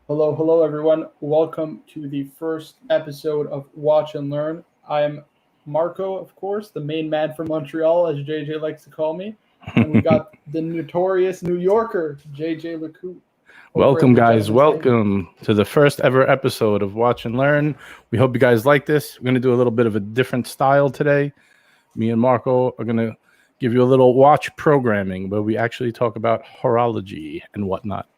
Hello, hello, everyone. Welcome to the first episode of Watch and Learn. I am Marco, of course, the main man from Montreal, as JJ likes to call me. And we got the notorious New Yorker, JJ LeCoux. Welcome, guys. Welcome to the first ever episode of Watch and Learn. We hope you guys like this. We're going to do a little bit of a different style today. Me and Marco are going to give you a little watch programming where we actually talk about horology and whatnot.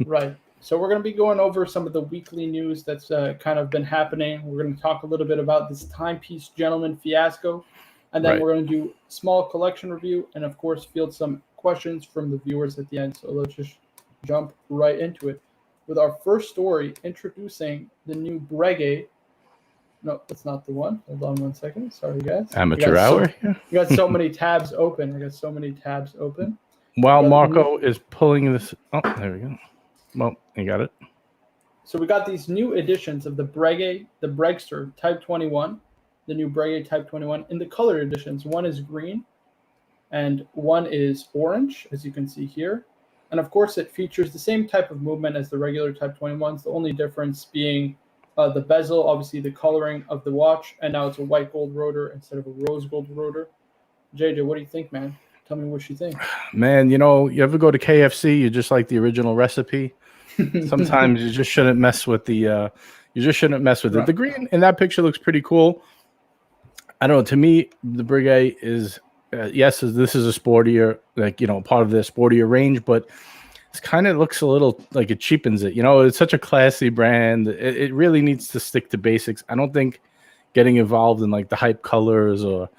Right. So we're going to be going over some of the weekly news that's kind of been happening. We're going to talk a little bit about this Timepiece gentleman fiasco. And then we're going to do small collection review and, of course, field some questions from the viewers at the end. So let's just jump right into it with our first story introducing the new Breguet. No, that's not the one. Hold on 1 second. Sorry, guys. Amateur hour. You got so many tabs open. While Marco is pulling this. Oh, there we go. Well, you got it. So we got these new editions of the Breguet, the Bregster Type 21, the new Breguet Type 21 in the color editions. One is green and one is orange, as you can see here. And of course, it features the same type of movement as the regular Type 21s, the only difference being the bezel, obviously the coloring of the watch, and now it's a white gold rotor instead of a rose gold rotor. JJ, what do you think, man? Tell me what you think. Man, you ever go to KFC, you just like the original recipe. Sometimes you just shouldn't mess with the it. The green in that picture looks pretty cool. I don't know. To me, the Breguet is this is a sportier, part of the sportier range, but it kind of looks a little like it cheapens it. It's such a classy brand. It really needs to stick to basics. I don't think getting involved in like the hype colors or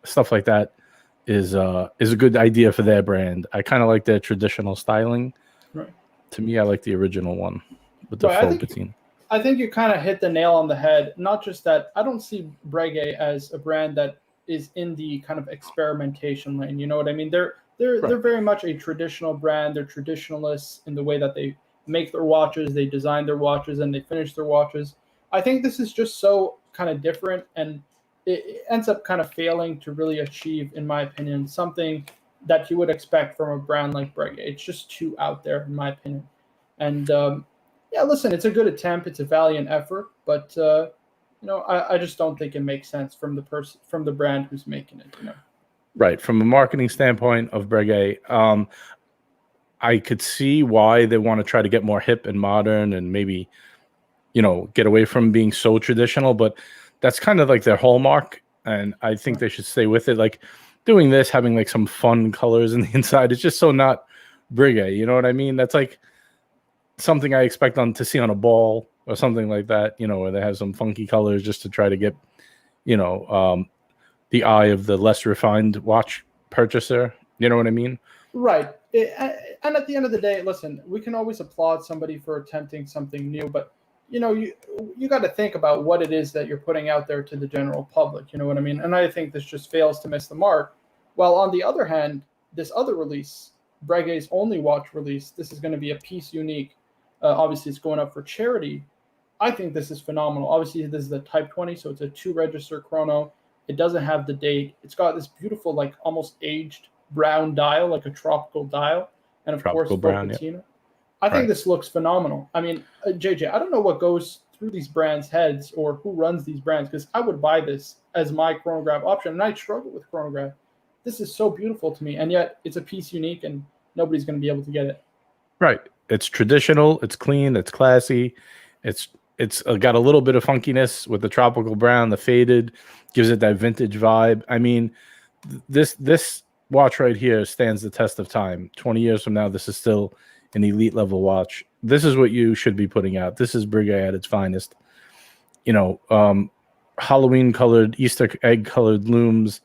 stuff like that is a good idea for their brand. I kind of like their traditional styling. Right. To me, I like the original one with the faux patina. I think you kind of hit the nail on the head. Not just that, I don't see Breguet as a brand that is in the kind of experimentation lane. You know what I mean? They're very much a traditional brand. They're traditionalists in the way that they make their watches, they design their watches, and they finish their watches. I think this is just so kind of different, and it ends up kind of failing to really achieve, in my opinion, something that you would expect from a brand like Breguet. It's just too out there, in my opinion. And listen, it's a good attempt. It's a valiant effort, but I just don't think it makes sense from the brand who's making it. Right. From a marketing standpoint of Breguet, I could see why they want to try to get more hip and modern and maybe, get away from being so traditional. But that's kind of like their hallmark, and I think they should stay with it. Like doing this, having like some fun colors in the inside, it's just so not Breguet. You know what I mean? That's like something I expect to see on a ball or something like that, where they have some funky colors just to try to get, the eye of the less refined watch purchaser. You know what I mean? Right. And at the end of the day, listen, we can always applaud somebody for attempting something new, but you got to think about what it is that you're putting out there to the general public. You know what I mean? And I think this just fails to miss the mark. While on the other hand, this other release, Breguet's only watch release, this is going to be a piece unique. Obviously, it's going up for charity. I think this is phenomenal. Obviously, this is the Type 20, so it's a 2-register chrono. It doesn't have the date. It's got this beautiful, like almost aged brown dial, like a tropical dial, and of course, brown patina. Yeah. I think this looks phenomenal. I mean, JJ, I don't know what goes through these brands' heads or who runs these brands, because I would buy this as my chronograph option, and I struggle with chronograph. This is so beautiful to me, and yet it's a piece unique, and nobody's going to be able to get it. Right. It's traditional. It's clean. It's classy. It's got a little bit of funkiness with the tropical brown, the faded, gives it that vintage vibe. I mean, this watch right here stands the test of time. 20 years from now, this is still an elite level watch. This is what you should be putting out. This is Breguet at its finest. Halloween colored, Easter egg colored looms.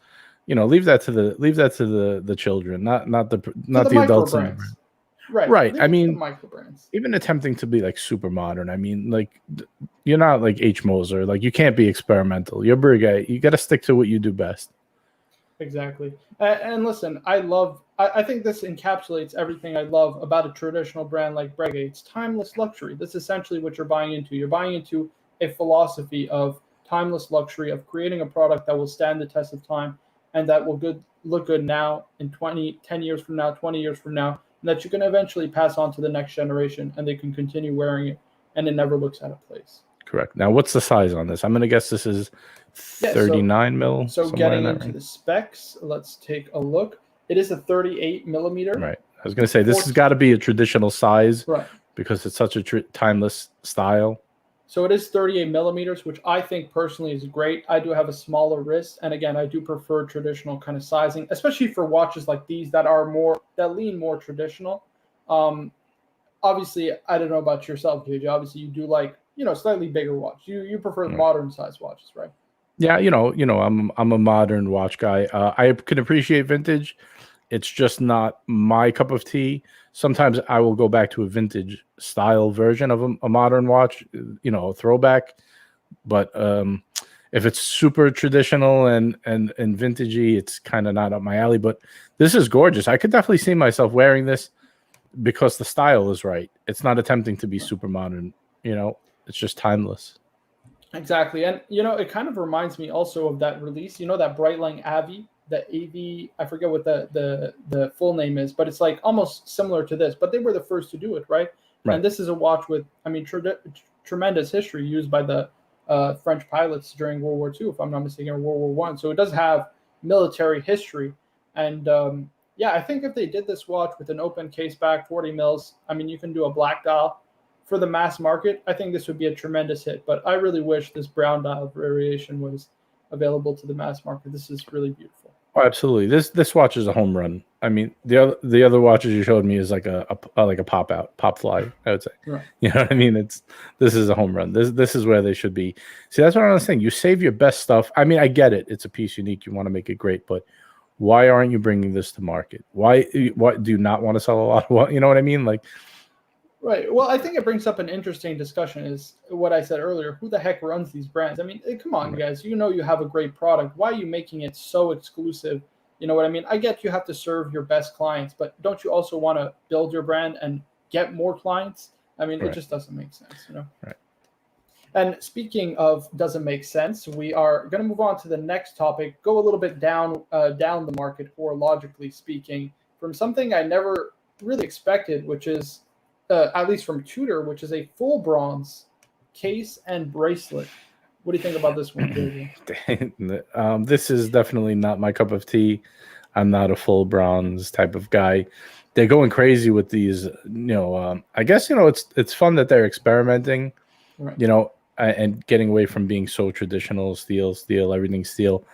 Leave that to the children, not the adults. Right. I mean, micro brands. Even attempting to be like super modern. I mean, like you're not like H. Moser. Like you can't be experimental. You're Breguet. You got to stick to what you do best. Exactly. And listen, I think this encapsulates everything I love about a traditional brand like Breguet. It's timeless luxury. That's essentially what you're buying into. You're buying into a philosophy of timeless luxury, of creating a product that will stand the test of time and that will look good now in 10 years from now, 20 years from now. and that you can eventually pass on to the next generation, and they can continue wearing it, and it never looks out of place. Correct. Now, what's the size on this? I'm going to guess this is 39 mil. So getting into the specs, let's take a look. It is a 38 millimeter. Right. I was going to say, this has got to be a traditional size, right? Because it's such a timeless style. So it is 38 millimeters, which I think personally is great. I do have a smaller wrist, and again, I do prefer traditional kind of sizing, especially for watches like these that lean more traditional. Obviously, I don't know about yourself, JJ. Obviously, you do like slightly bigger watch. You prefer modern size watches, right? Yeah, I'm a modern watch guy. I can appreciate vintage. It's just not my cup of tea. Sometimes I will go back to a vintage style version of a modern watch, a throwback. But if it's super traditional and vintagey, it's kind of not up my alley. But this is gorgeous. I could definitely see myself wearing this because the style is right. It's not attempting to be super modern. It's just timeless. Exactly. And, it kind of reminds me also of that release, that Breitling Avi, the AV, I forget what the full name is, but it's like almost similar to this, but they were the first to do it, right? And this is a watch with, tremendous history used by the French pilots during World War II, if I'm not mistaken, or World War I. So it does have military history. And I think if they did this watch with an open case back, 40 mils, you can do a black dial. For the mass market, I think this would be a tremendous hit, but I really wish this brown dial variation was available to the mass market. This is really beautiful. Oh, absolutely. This watch is a home run. The other watches you showed me is like a pop fly, I would say. Right. You know what I mean? This is a home run. This is where they should be. See, that's what I was saying. You save your best stuff. I get it. It's a piece unique. You want to make it great, but why aren't you bringing this to market? Why do you not want to sell a lot of, you know what I mean? Like, right. Well, I think it brings up an interesting discussion is what I said earlier. Who the heck runs these brands? Come on, guys. You have a great product. Why are you making it so exclusive? You know what I mean? I get you have to serve your best clients, but don't you also want to build your brand and get more clients? It just doesn't make sense, Right. And speaking of doesn't make sense, we are going to move on to the next topic, go a little bit down the market, horologically speaking, from something I never really expected, which is at least from Tudor, which is a full bronze case and bracelet. What do you think about this one, JJ? This is definitely not my cup of tea. I'm not a full bronze type of guy. They're going crazy with these, I guess, it's fun that they're experimenting, right. And getting away from being so traditional, steel, everything steel.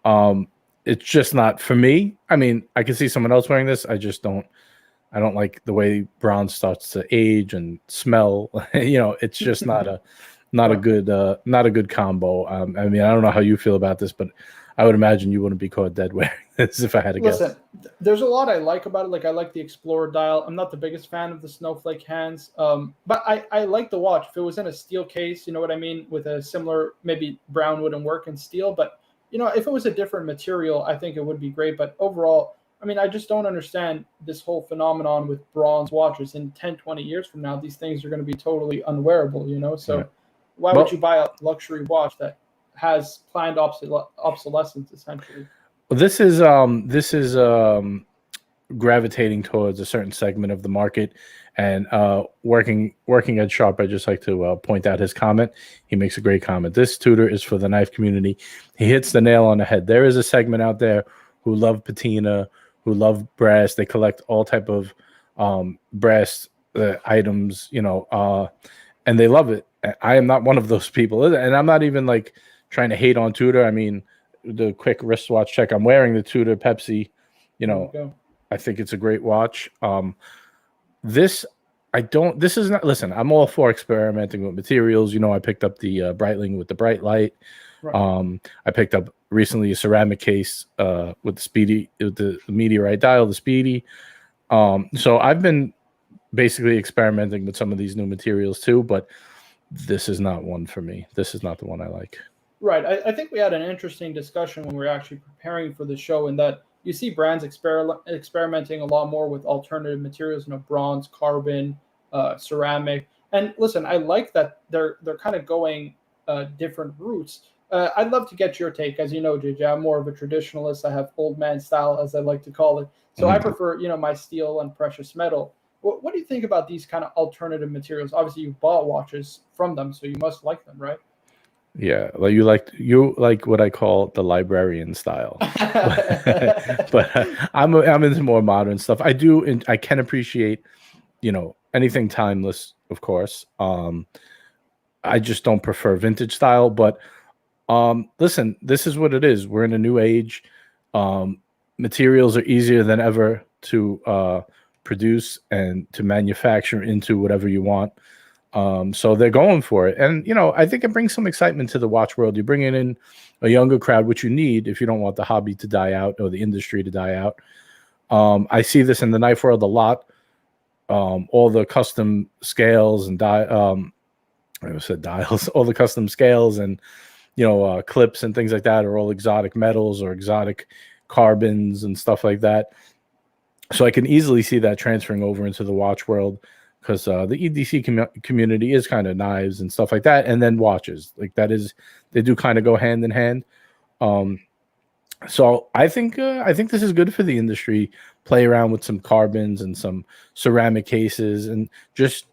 It's just not for me. I can see someone else wearing this. I don't like the way bronze starts to age and smell. It's just not a good combo. I don't know how you feel about this, but I would imagine you wouldn't be caught dead wearing this if I had to guess. Listen, there's a lot I like about it. Like I like the Explorer dial. I'm not the biggest fan of the snowflake hands, but I like the watch. If it was in a steel case, you know what I mean, with a similar, maybe brown wouldn't work in steel, but if it was a different material, I think it would be great. But overall, I just don't understand this whole phenomenon with bronze watches. In 10, 20 years from now, these things are going to be totally unwearable, So why would you buy a luxury watch that has planned obsolescence, essentially? This is gravitating towards a certain segment of the market. And working at Sharp, I just like to point out his comment. He makes a great comment. This Tudor is for the knife community. He hits the nail on the head. There is a segment out there who love patina, who love brass. They collect all type of brass items, and they love it. I am not one of those people, and I'm not even like trying to hate on Tudor. The quick wristwatch check. I'm wearing the Tudor Pepsi. I think it's a great watch. This is not. Listen, I'm all for experimenting with materials. I picked up the Breitling with the bright light. Right. I picked up recently a ceramic case with the meteorite dial, the Speedy. So I've been basically experimenting with some of these new materials too, but this is not one for me. This is not the one I like. Right. I think we had an interesting discussion when we were actually preparing for the show, in that you see brands experimenting a lot more with alternative materials, bronze, carbon, ceramic. And listen, I like that they're kind of going different routes. I'd love to get your take. As you know, JJ, I'm more of a traditionalist. I have old man style, as I like to call it. So I prefer, my steel and precious metal. What do you think about these kind of alternative materials? Obviously, you bought watches from them, so you must like them, right? Yeah, like you like what I call the librarian style, but I'm into more modern stuff. I do, and I can appreciate, anything timeless, of course. I just don't prefer vintage style, but listen, this is what it is. We're in a new age. Um, Materials are easier than ever to produce and to manufacture into whatever you want. So they're going for it. And, I think it brings some excitement to the watch world. You're bringing in a younger crowd, which you need if you don't want the hobby to die out or the industry to die out. I see this in the knife world a lot. All the custom scales and I said dials, all the custom scales and, clips and things like that are all exotic metals or exotic carbons and stuff like that. So I can easily see that transferring over into the watch world because the EDC community is kind of knives and stuff like that, and then watches like that is they do kind of go hand in hand. Um, so I think this is good for the industry. Play around with some carbons and some ceramic cases, and just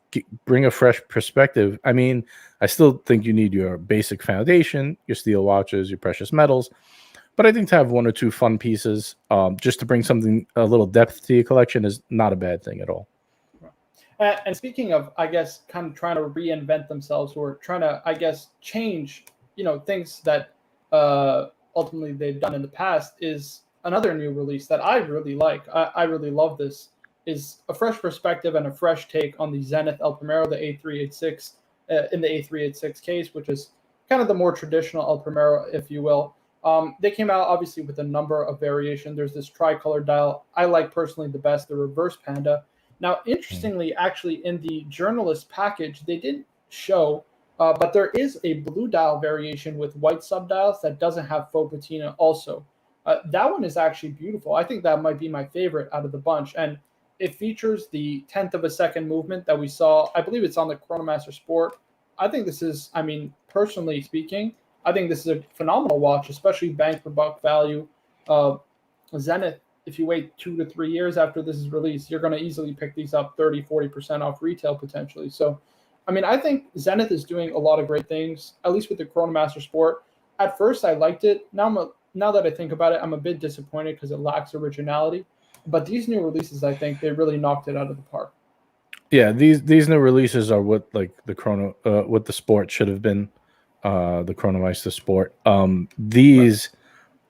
bring a fresh perspective. I mean, I still think you need your basic foundation, your steel watches, your precious metals, but I think to have one or two fun pieces, just to bring something a little depth to your collection, is not a bad thing at all. And speaking of, I guess, kind of trying to reinvent themselves or trying to, I guess, change, things that ultimately they've done in the past, is another new release that I really like. I really love this. Is a fresh perspective and a fresh take on the Zenith El Primero, the A386, in the A386 case, which is kind of the more traditional El Primero, if you will. They came out obviously with a number of variations. There's this tricolor dial. I like personally the best, the reverse panda. Now, interestingly, actually, in the journalist package, they didn't show, but there is a blue dial variation with white subdials that doesn't have faux patina also. That one is actually beautiful. I think that might be my favorite out of the bunch. And it features the 10th of a second movement that we saw. I believe it's on the Chronomaster Sport. I think this is, personally speaking, I think this is a phenomenal watch, especially bang for buck value. Zenith, if you wait 2 to 3 years after this is released, you're going to easily pick these up 30-40% off retail potentially. So, I think Zenith is doing a lot of great things, at least with the Chronomaster Sport. At first, I liked it. Now that I think about it, I'm a bit disappointed because it lacks originality. But these new releases, I think they really knocked it out of the park. Yeah, these new releases are what like what the Sport should have been, the Chronomeister Sport. These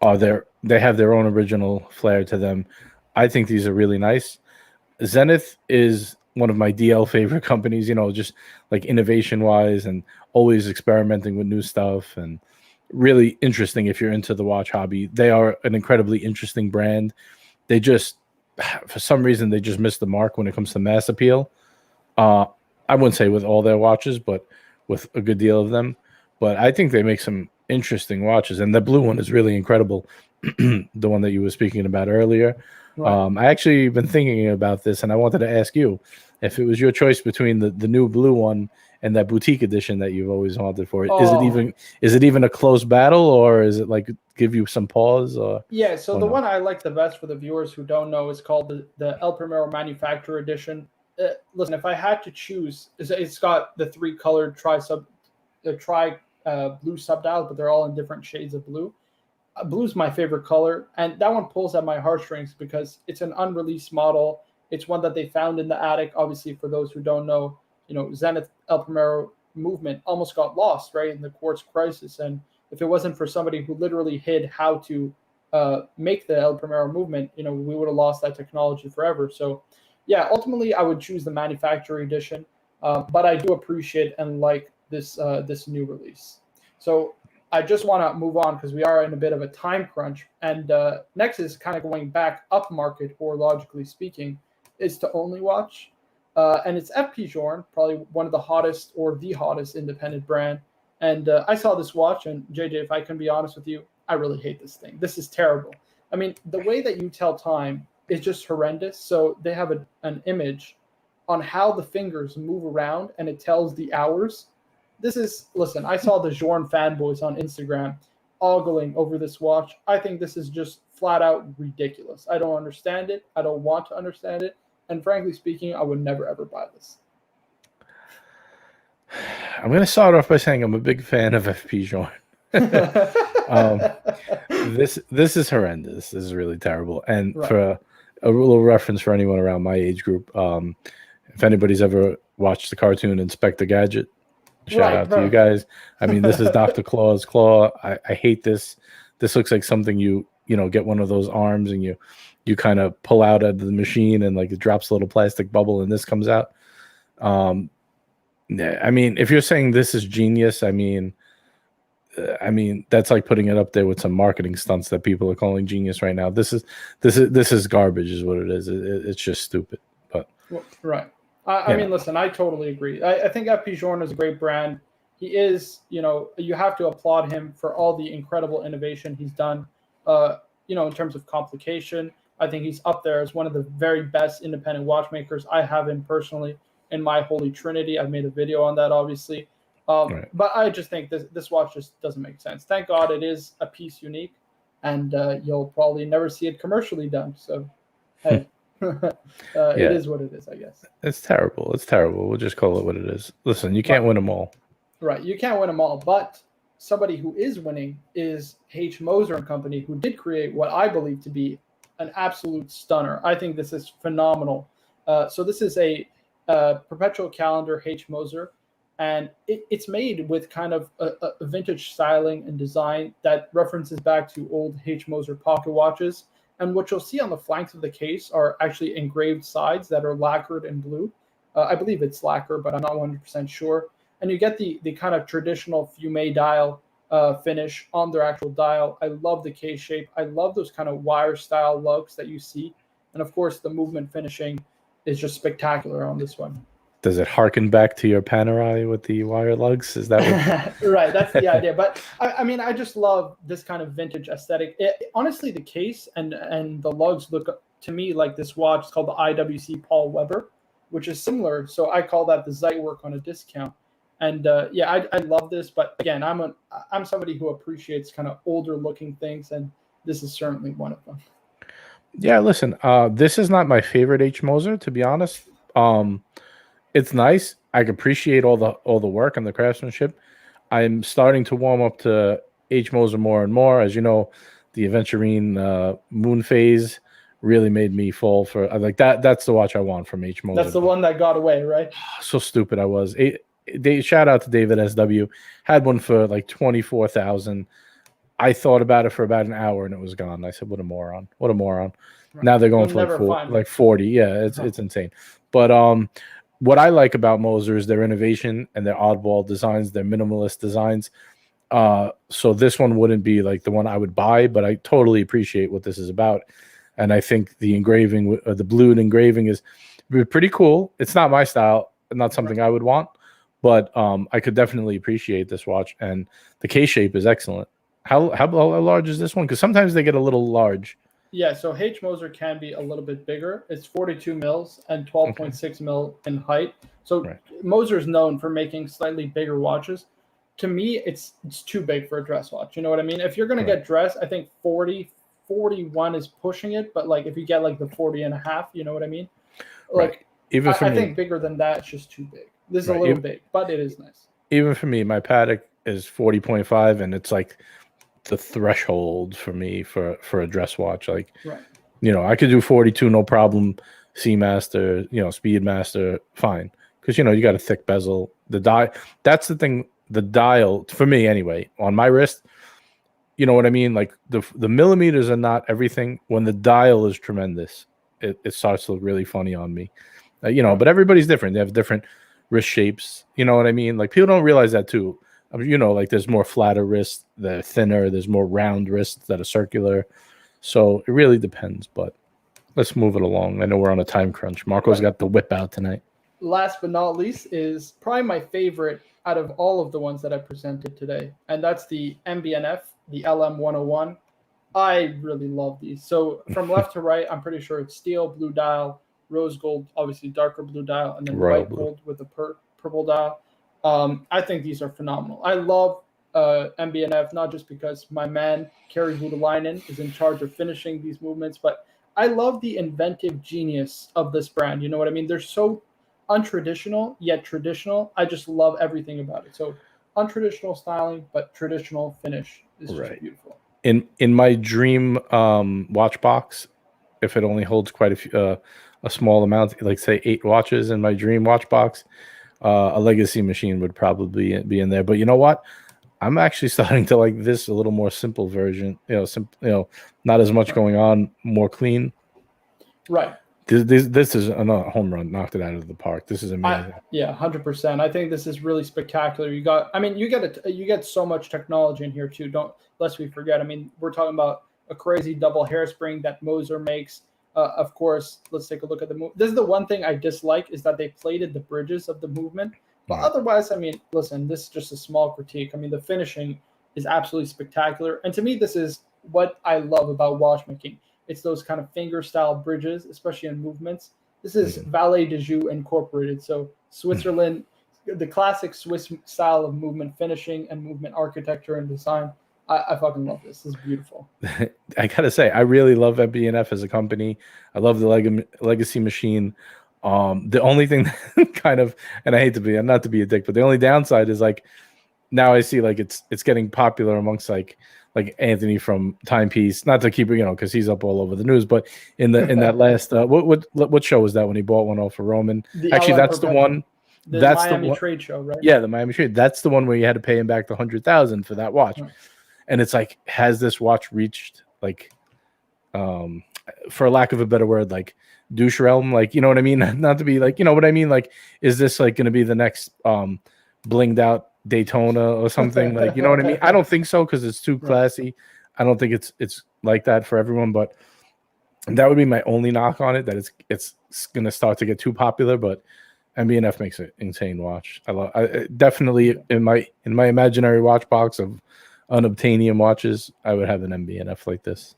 are they have their own original flair to them. I think these are really nice. Zenith is one of my DL favorite companies, just like innovation wise and always experimenting with new stuff and really interesting if you're into the watch hobby. They are an incredibly interesting brand. They just, for some reason, they just missed the mark when it comes to mass appeal. I wouldn't say with all their watches, but with a good deal of them. But I think they make some interesting watches, and the blue one is really incredible. The one that you were speaking about earlier. Right. I actually been thinking about this, and I wanted to ask you if it was your choice between the new blue one and that boutique edition that you've always wanted for. Oh. Is it even a close battle, or is it like give you some pause? Yeah, so or the no? one I like the best for the viewers who don't know is called the El Primero Manufacturer Edition. Listen, if I had to choose, it's got the three colored blue subdials, but they're all in different shades of blue. Blue's my favorite color, and that one pulls at my heartstrings because it's an unreleased model. It's one that they found in the attic. Obviously, for those who don't know, Zenith El Primero movement almost got lost, right, in the quartz crisis. And if it wasn't for somebody who literally hid how to make the El Primero movement, we would have lost that technology forever. So, yeah, ultimately, I would choose the manufacturer edition, but I do appreciate and like this new release. So I just want to move on because we are in a bit of a time crunch. And next is kind of going back up market, or logically speaking, is to only watch. And it's FP Journe, probably one of the hottest or the hottest independent brand. And I saw this watch, and JJ, if I can be honest with you, I really hate this thing. This is terrible. The way that you tell time is just horrendous. So they have an image on how the fingers move around, and it tells the hours. Listen, I saw the Journe fanboys on Instagram ogling over this watch. I think this is just flat out ridiculous. I don't understand it. I don't want to understand it. And frankly speaking, I would never ever buy this. I'm going to start off by saying I'm a big fan of FP Journe. This is horrendous. This is really terrible. And Right. for a little reference for anyone around my age group, if anybody's ever watched the cartoon Inspector Gadget, shout out to you guys. I mean, this is Dr. Claw's claw. I hate this. This looks like something you get one of those arms and you kind of pull out of the machine and like it drops a little plastic bubble and this comes out. I mean, if you're saying this is genius, I mean that's like putting it up there with some marketing stunts that people are calling genius right now. This is garbage, is what it is. It's just stupid. But right. I mean, listen, I totally agree. I think FP Journe is a great brand. He is, you have to applaud him for all the incredible innovation he's done. In terms of complication, I think he's up there as one of the very best independent watchmakers. I have him personally in my holy trinity. I've made a video on that, obviously. Right. But I just think this watch just doesn't make sense. Thank God it is a piece unique, and you'll probably never see it commercially done. So, hey, it is what it is, I guess. It's terrible. It's terrible. We'll just call it what it is. Listen, you can't win them all. Right, you can't win them all. But somebody who is winning is H. Moser and Company, who did create what I believe to be an absolute stunner. I think this is phenomenal. So this is a perpetual calendar H. Moser. And it's made with kind of a vintage styling and design that references back to old H. Moser pocket watches. And what you'll see on the flanks of the case are actually engraved sides that are lacquered in blue. I believe it's lacquer, but I'm not 100% sure. And you get the kind of traditional fume dial finish on their actual dial. I love the case shape. I love those kind of wire style lugs that you see. And of course, the movement finishing is just spectacular on this one. Does it harken back to your Panerai with the wire lugs? Is that what... Right? That's the idea. But I mean, I just love this kind of vintage aesthetic. Honestly, the case and the lugs look to me like this watch. It's called the IWC Paul Weber, which is similar. So I call that the Zeitwerk on a discount. And I love this. But again, I'm somebody who appreciates kind of older looking things, and this is certainly one of them. Yeah, listen, this is not my favorite H. Moser, to be honest. It's nice. I appreciate all the work and the craftsmanship. I'm starting to warm up to H. Moser more and more. As you know, the Aventurine Moon Phase really made me fall for like that. That's the watch I want from H. Moser. That's the one that got away, right? So stupid I was. Shout out to David SW. Had one for like 24,000. I thought about it for about an hour and it was gone. I said, "What a moron! What a moron!" Right. Now they're going for like 40. Yeah, it's insane. But what I like about Moser is their innovation and their oddball designs, their minimalist designs. So this one wouldn't be like the one I would buy, but I totally appreciate what this is about. And I think the engraving, the blued engraving is pretty cool. It's not my style, not something I would want, but I could definitely appreciate this watch. And the case shape is excellent. How large is this one? Because sometimes they get a little large. Yeah, so H. Moser can be a little bit bigger. It's 42 mils and 12.6 mil in height. So Moser is known for making slightly bigger watches. To me, it's too big for a dress watch. You know what I mean? If you're going to get dressed, I think 40, 41 is pushing it. But like if you get like the 40 and a half, you know what I mean? Like even for me, I think bigger than that, it's just too big. This is a little big, but it is nice. Even for me, my Patek is 40.5, and it's like the threshold for me for a dress watch. Like, I could do 42, no problem. Seamaster, Speedmaster, fine. Because, you got a thick bezel. The dial, that's the thing. The dial, for me anyway, on my wrist, you know what I mean? Like the millimeters are not everything. When the dial is tremendous, it starts to look really funny on me. But everybody's different. They have different wrist shapes. You know what I mean? Like people don't realize that too. Like there's more flatter wrists, they're thinner. There's more round wrists that are circular. So it really depends. But let's move it along. I know we're on a time crunch. Marco's got the whip out tonight. Last but not least is probably my favorite out of all of the ones that I presented today, and that's the MB&F, the LM101. I really love these. So from left to right, I'm pretty sure it's steel, blue dial, rose gold, obviously darker blue dial, and then white gold with the purple dial. I think these are phenomenal. I love MB&F, not just because my man Kari Voutilainen is in charge of finishing these movements, but I love the inventive genius of this brand. You know what I mean? They're so untraditional yet traditional. I just love everything about it. So untraditional styling, but traditional finish is just beautiful. In my dream watch box, if it only holds quite a small amount, like say 8 watches in my dream watch box, a legacy machine would probably be in there. But you know what? I'm actually starting to like this a little more simple version. Not as much going on, more clean. Right. This is another home run, knocked it out of the park. This is amazing. 100%. I think this is really spectacular. You get so much technology in here too. Lest we forget. I mean, we're talking about a crazy double hairspring that Moser makes. Of course, let's take a look at the move. This is the one thing I dislike, is that they plated the bridges of the movement. But otherwise, I mean, listen, this is just a small critique. I mean, the finishing is absolutely spectacular. And to me, this is what I love about watchmaking. It's those kind of finger-style bridges, especially in movements. This is Valet de Joux incorporated. So Switzerland, the classic Swiss style of movement finishing and movement architecture and design. I fucking love this. This is beautiful. I gotta say, I really love MB&F as a company. I love the legacy machine. The only thing that kind of, and I hate to be, not to be a dick, but the only downside is like now I see like it's getting popular amongst like Anthony from Timepiece. Not to keep because he's up all over the news, but in that last what show was that when he bought one off for Roman? Actually, that's the one. That's the Miami trade show, right? Yeah, the Miami trade. That's the one where you had to pay him back the $100,000 for that watch. Right. And it's like, has this watch reached like, for lack of a better word, like douche realm? Like, you know what I mean? Not to be like, you know what I mean? Like, is this like going to be the next blinged out Daytona or something? Like, you know what I mean? I don't think so, because it's too classy. I don't think it's like that for everyone, but that would be my only knock on it, that it's going to start to get too popular. But MB&F makes an insane watch. I definitely in my imaginary watch box of unobtainium watches, I would have an MB&F like this.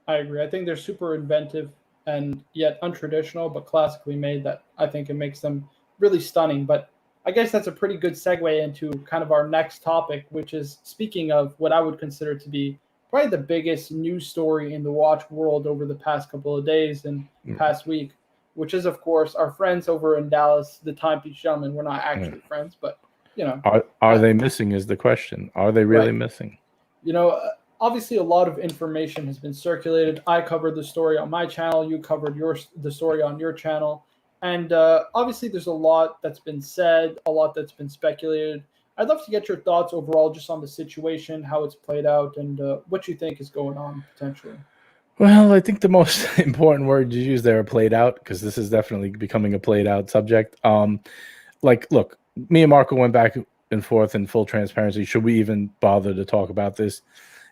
I agree. I think they're super inventive and yet untraditional, but classically made, that I think it makes them really stunning. But I guess that's a pretty good segue into kind of our next topic, which is, speaking of what I would consider to be probably the biggest news story in the watch world over the past couple of days and past week, which is, of course, our friends over in Dallas, the Timepiece gentlemen. We're not actually friends, but are they missing is the question. Are they really missing? Obviously a lot of information has been circulated. I covered the story on my channel. You covered the story on your channel. And obviously there's a lot that's been said, a lot that's been speculated. I'd love to get your thoughts overall just on the situation, how it's played out, and what you think is going on potentially. Well, I think the most important word you use there are played out, because this is definitely becoming a played out subject. Look, me and Marco went back and forth in full transparency. Should we even bother to talk about this?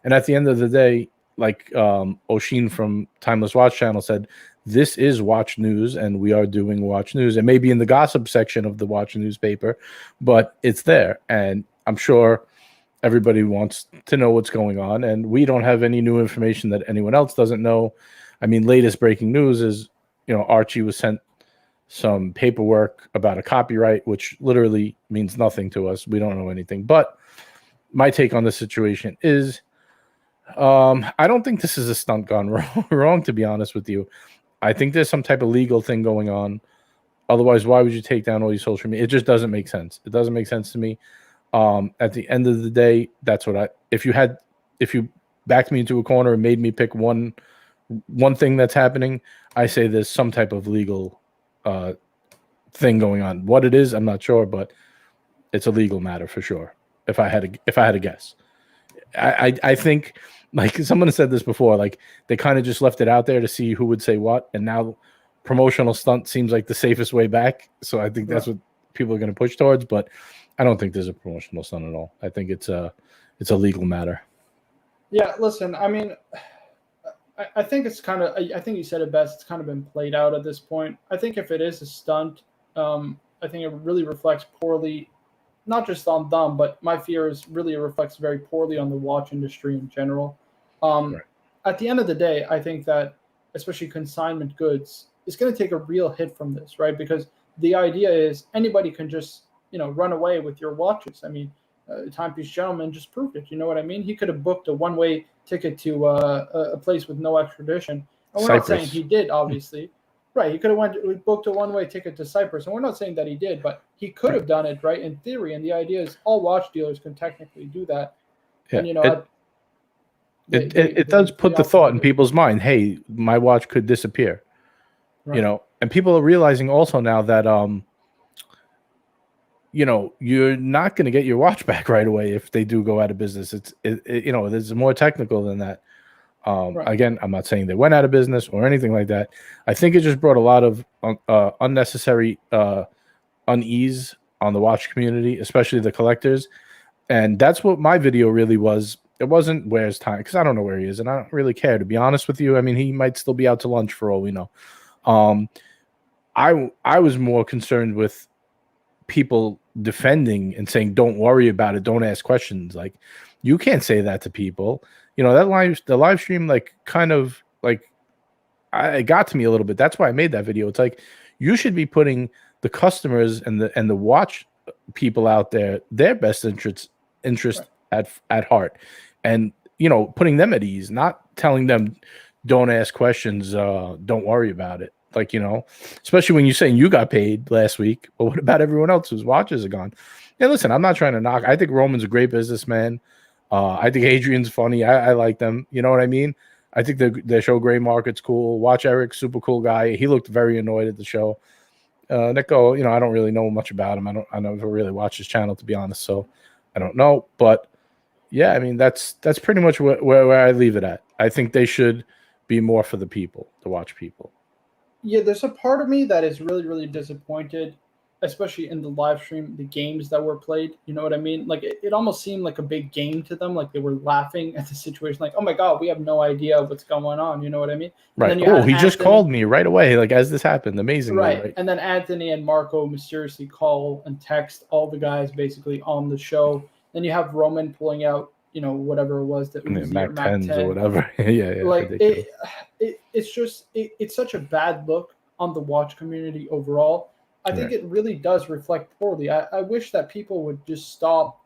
And at the end of the day, like Oshin from Timeless Watch Channel said, this is watch news, and we are doing watch news. It may be in the gossip section of the watch newspaper, but it's there. And I'm sure everybody wants to know what's going on, and we don't have any new information that anyone else doesn't know. I mean, latest breaking news is, Archie was sent some paperwork about a copyright, which literally means nothing to us. We don't know anything. But my take on the situation is, I don't think this is a stunt gone wrong, to be honest with you. I think there's some type of legal thing going on. Otherwise, why would you take down all your social media? It just doesn't make sense. It doesn't make sense to me. At the end of the day, that's what if you backed me into a corner and made me pick one thing that's happening, I say there's some type of legal thing going on. What it is, I'm not sure, but it's a legal matter for sure. If I had to guess, I think, like someone said this before, like they kind of just left it out there to see who would say what, and now promotional stunt seems like the safest way back. So I think that's what people are going to push towards, but I don't think there's a promotional stunt at all. I think it's a legal matter. Yeah, listen, I mean, I think it's kind of, I think you said it best. It's kind of been played out at this point. I think if it is a stunt, I think it really reflects poorly, not just on them, but my fear is really it reflects very poorly on the watch industry in general. At the end of the day, I think that especially consignment goods is going to take a real hit from this, right? Because the idea is anybody can just, run away with your watches. I mean, Timepiece Gentleman just proved it. You know what I mean? He could have booked a one-way ticket to a place with no extradition. And we're not saying he did, obviously. Right, he could have booked a one-way ticket to Cyprus, and we're not saying that he did, but he could have done it, right, in theory. And the idea is all watch dealers can technically do that. Yeah, and, you know, it does put the thought in people's mind, hey, my watch could disappear. Right. You know, and people are realizing also now that you know, you're not going to get your watch back right away if they do go out of business. You know, there's more technical than that. Right. Again, I'm not saying they went out of business or anything like that. I think it just brought a lot of unnecessary unease on the watch community, especially the collectors. And that's what my video really was. It wasn't where's time, because I don't know where he is, and I don't really care, to be honest with you. I mean, he might still be out to lunch for all we know. I was more concerned with people defending and saying, don't worry about it, don't ask questions. Like, you can't say that to people. You know, the live stream, like, kind of like, it got to me a little bit. That's why I made that video. It's like, you should be putting the customers and the watch people out there, their best interest right. at heart, and, you know, putting them at ease, not telling them don't ask questions, don't worry about it. Like, you know, especially when you're saying you got paid last week, but what about everyone else whose watches are gone? Yeah, listen, I'm not trying to knock. I think Roman's a great businessman. I think Adrian's funny. I like them. You know what I mean? I think the show Gray Market's cool. Watch Eric, super cool guy. He looked very annoyed at the show. Nico, you know, I don't really know much about him. I never really watched his channel, to be honest, so I don't know. But yeah, I mean, that's pretty much where I leave it at. I think they should be more for the people, the watch people. Yeah, there's a part of me that is really, really disappointed, especially in the live stream, the games that were played. You know what I mean? Like, it almost seemed like a big game to them. Like, they were laughing at the situation. Like, oh my God, we have no idea what's going on. You know what I mean? Right. Oh, he just called me right away, like, as this happened. Amazing. Right. And then Anthony and Marco mysteriously call and text all the guys basically on the show. Then you have Roman pulling out, you know, whatever it was that was Mac 10s or whatever. yeah. Like, it's such a bad look on the watch community overall. I think it really does reflect poorly. I wish that people would just stop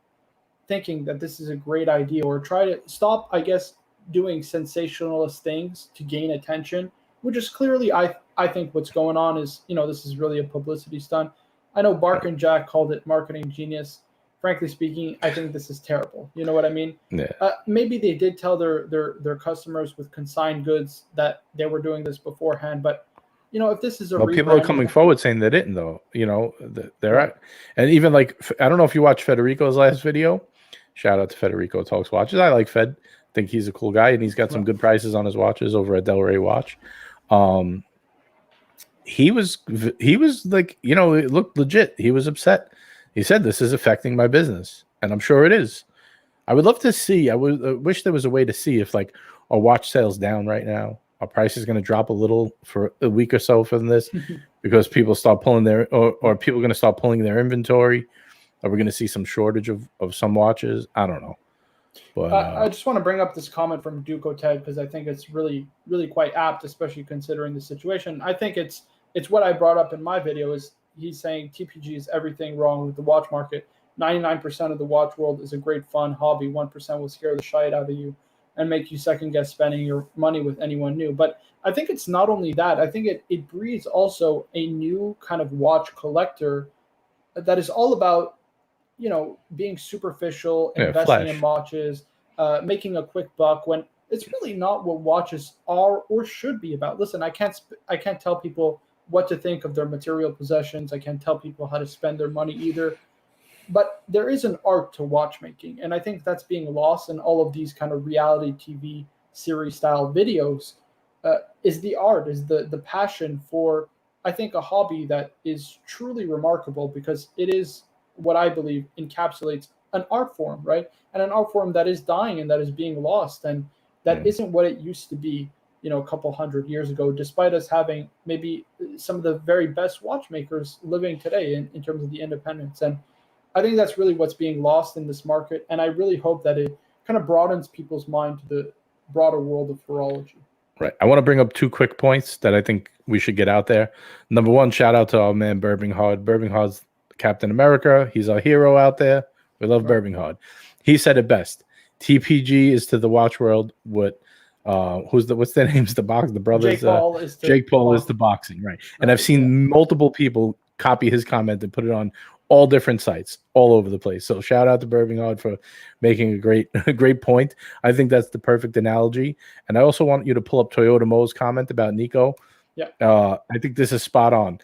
thinking that this is a great idea, or try to stop, I guess, doing sensationalist things to gain attention, which is clearly, I think what's going on is, you know, this is really a publicity stunt. I know Bark and Jack called it marketing genius. Frankly speaking, I think this is terrible. You know what I mean? Yeah. Maybe they did tell their customers with consigned goods that they were doing this beforehand, but you know, if this is people are coming forward saying they didn't, though. You know, they're at, and even like, I don't know if you watched Federico's last video. Shout out to Federico Talks Watches. I like Fed. I think he's a cool guy, and he's got some good prices on his watches over at Delray Watch. He was like, you know, it looked legit. He was upset. He said, this is affecting my business, and I'm sure it is. I would love to see. I wish there was a way to see if, like, our watch sales down right now. Our price is going to drop a little for a week or so from this because people start pulling their, or people are going to start pulling their inventory. Are we going to see some shortage of some watches? I don't know. But I just want to bring up this comment from Duco Ted, because I think it's really, really quite apt, especially considering the situation. I think it's what I brought up in my video. Is he's saying TPG is everything wrong with the watch market. 99% of the watch world is a great fun hobby. 1% will scare the shit out of you and make you second guess spending your money with anyone new. But I think it's not only that. I think it breeds also a new kind of watch collector that is all about, you know, being superficial, investing in watches, making a quick buck, when it's really not what watches are or should be about. Listen, I can't tell people what to think of their material possessions. I can't tell people how to spend their money either. But there is an art to watchmaking, and I think that's being lost in all of these kind of reality TV series style videos. Is the art, is the passion for, I think, a hobby that is truly remarkable, because it is what I believe encapsulates an art form, right? And an art form that is dying and that is being lost, and that isn't what it used to be, you know, a couple hundred years ago, despite us having maybe some of the very best watchmakers living today in terms of the independence. And I think that's really what's being lost in this market, and I really hope that it kind of broadens people's mind to the broader world of horology. Right. I want to bring up two quick points that I think we should get out there. Number one, shout out to our man Birmingham. Birmingham's Captain America. He's our hero out there. We love Bourbon Hard. He said it best. TPG is to the watch world what what's their names? The brothers. Jake Paul is the boxing, right? And I've seen multiple people copy his comment and put it on all different sites, all over the place. So shout out to Bourbon Hard for making a great point. I think that's the perfect analogy. And I also want you to pull up Toyota Mo's comment about Nico. Yeah. I think this is spot on.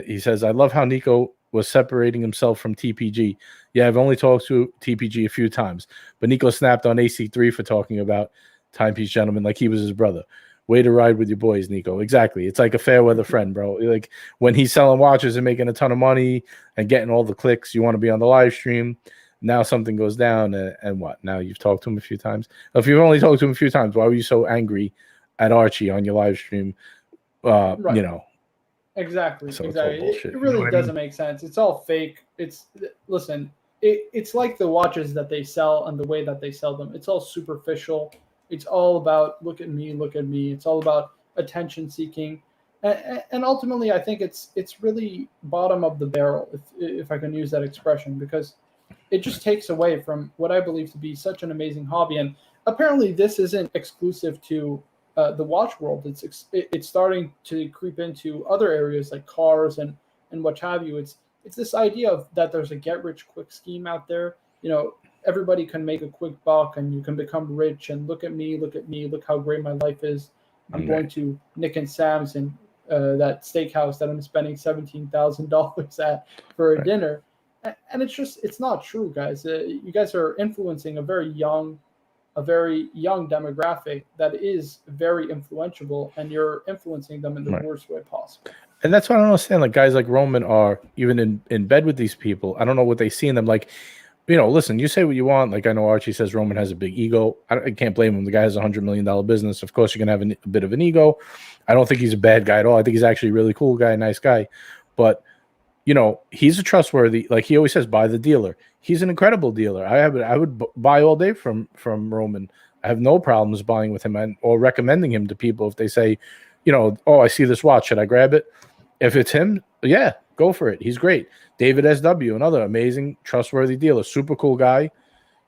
He says, I love how Nico was separating himself from TPG. Yeah, I've only talked to TPG a few times, but Nico snapped on AC3 for talking about Timepiece Gentleman like he was his brother. Way to ride with your boys, Nico. Exactly. It's like a fair weather friend, bro. Like when he's selling watches and making a ton of money and getting all the clicks, you want to be on the live stream. Now something goes down, and what? Now you've talked to him a few times. If you've only talked to him a few times, why were you so angry at Archie on your live stream? Right. You know. Exactly. So exactly. It really doesn't make sense. It's all fake. It's like the watches that they sell and the way that they sell them. It's all superficial. It's all about look at me. It's all about attention seeking, and ultimately, I think it's really bottom of the barrel, if I can use that expression, because it just takes away from what I believe to be such an amazing hobby. And apparently, this isn't exclusive to the watch world. It's starting to creep into other areas like cars and what have you. It's this idea of that there's a get rich quick scheme out there. You know, everybody can make a quick buck and you can become rich and look at me, look how great my life is. I'm going to Nick and Sam's and that steakhouse that I'm spending $17,000 at for a dinner. And it's not true, guys. You guys are influencing a very young demographic that is very influential, and you're influencing them in the worst way possible. And that's what I don't understand. Like guys like Roman are even in bed with these people. I don't know what they see in them. Like, you know, listen, you say what you want. Like I know Archie says Roman has a big ego. I can't blame him. The guy has $100 million business. Of course, you're going to have a bit of an ego. I don't think he's a bad guy at all. I think he's actually a really cool guy, nice guy. But, you know, he's a trustworthy, like he always says, buy the dealer. He's an incredible dealer. I would buy all day from Roman. I have no problems buying with him or recommending him to people if they say, you know, oh, I see this watch. Should I grab it? If it's him, yeah, go for it. He's great. David SW, another amazing, trustworthy dealer, super cool guy.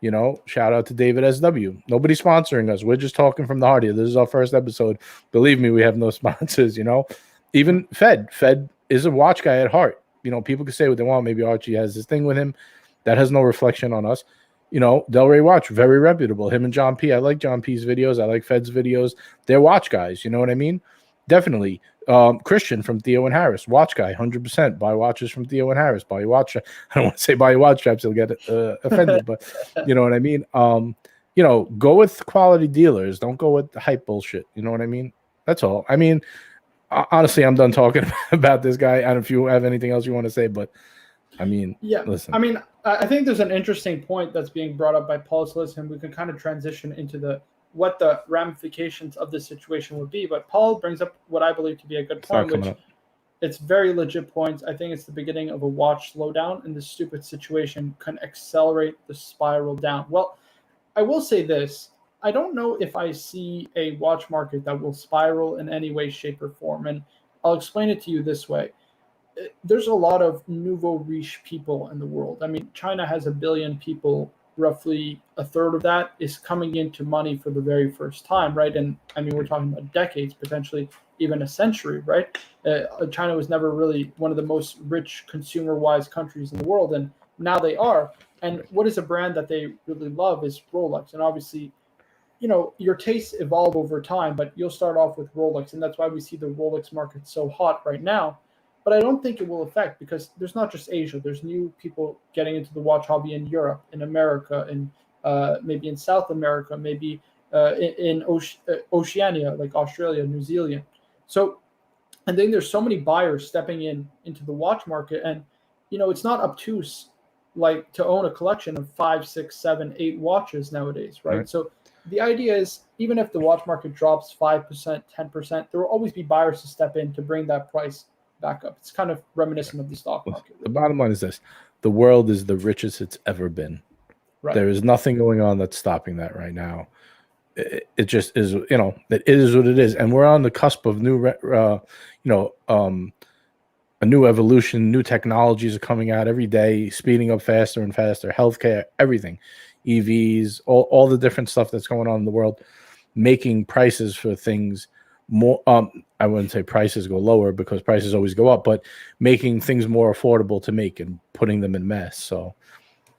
You know, shout out to David SW. Nobody's sponsoring us. We're just talking from the heart here. This is our first episode. Believe me, we have no sponsors, you know. Even Fed is a watch guy at heart. You know, people can say what they want. Maybe Archie has this thing with him. That has no reflection on us. You know, Delray Watch, very reputable. Him and John P. I like John P.'s videos. I like Fed's videos. They're watch guys. You know what I mean? Definitely. Christian from Theo and Harris, watch guy, 100%. Buy watches from Theo and Harris. Buy your watch. I don't want to say buy your watch straps. He'll get offended, but you know what I mean? You know, go with quality dealers. Don't go with the hype bullshit. You know what I mean? That's all. I mean, honestly, I'm done talking about this guy. I don't know if you have anything else you want to say, but I mean, yeah. Listen. I mean, I think there's an interesting point that's being brought up by Paul Sliss, and we can kind of transition into what the ramifications of this situation would be. But Paul brings up what I believe to be a good point, which it's very legit points. I think it's the beginning of a watch slowdown, and this stupid situation can accelerate the spiral down. Well, I will say this. I don't know if I see a watch market that will spiral in any way, shape, or form. And I'll explain it to you this way. There's a lot of nouveau riche people in the world. I mean, China has 1 billion people. Roughly a third of that is coming into money for the very first time, right? And I mean, we're talking about decades, potentially even a century, right? China was never really one of the most rich consumer-wise countries in the world, and now they are. And what is a brand that they really love is Rolex. And obviously, you know, your tastes evolve over time, but you'll start off with Rolex, and that's why we see the Rolex market so hot right now. But I don't think it will affect, because there's not just Asia. There's new people getting into the watch hobby in Europe, in America, in maybe in South America, maybe in Oceania, like Australia, New Zealand. So, and then there's so many buyers stepping into the watch market, and you know, it's not obtuse like to own a collection of 5, 6, 7, 8 watches nowadays, right? So the idea is, even if the watch market drops 5%, 10%, there will always be buyers to step in to bring that price back up. It's kind of reminiscent of the stock market. The bottom line is this: the world is the richest it's ever been. Right. There is nothing going on that's stopping that right now. It just is, you know, it is what it is, and we're on the cusp of a new evolution. New technologies are coming out every day, speeding up faster and faster. Healthcare, everything, EVs, all the different stuff that's going on in the world, making prices for things more. I wouldn't say prices go lower because prices always go up, but making things more affordable to make and putting them in mass. So,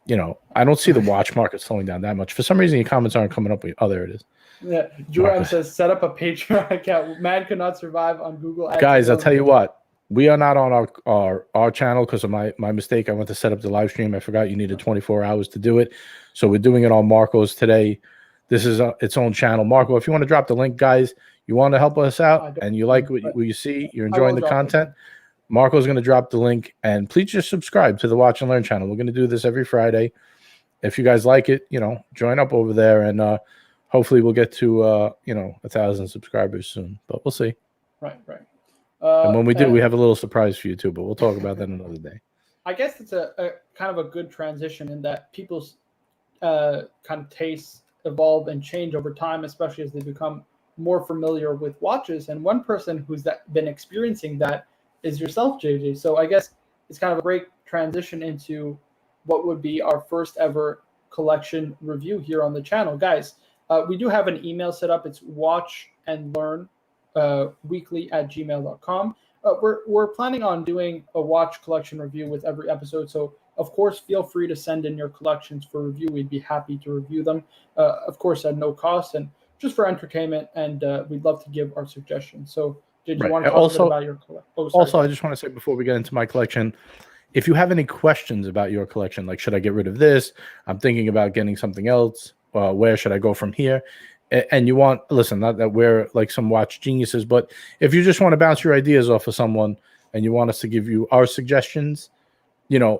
I don't see the watch market slowing down that much. For some reason, your comments aren't coming up. Oh, there it is. Yeah, Juran says set up a Patreon account. Man could not survive on Google Ads. Guys, I'll tell you what. We are not on our channel because of my mistake. I went to set up the live stream. I forgot you needed 24 hours to do it. So we're doing it on Marco's today. This is its own channel. Marco, if you want to drop the link, guys, you want to help us out and you like what you see, you're enjoying the content, Marco's going to drop the link. And please just subscribe to the Watch and Learn channel. We're going to do this every Friday. If you guys like it, join up over there. And hopefully we'll get to, 1,000 subscribers soon. But we'll see. Right. And when we do, we have a little surprise for you too, but we'll talk about that another day. I guess it's a kind of a good transition in that people's kind of tastes evolve and change over time, especially as they become more familiar with watches. And one person who's been experiencing that is yourself, JJ. So I guess it's kind of a great transition into what would be our first ever collection review here on the channel. Guys, we do have an email set up. It's watchandlearn weekly@gmail.com. We're planning on doing a watch collection review with every episode. So of course, feel free to send in your collections for review. We'd be happy to review them, of course, at no cost and just for entertainment. And we'd love to give our suggestions. So did you want to talk a bit about your collection? Also, I just want to say before we get into my collection, if you have any questions about your collection, like should I get rid of this? I'm thinking about getting something else. Where should I go from here? And you want, listen, not that we're like some watch geniuses, but if you just want to bounce your ideas off of someone and you want us to give you our suggestions,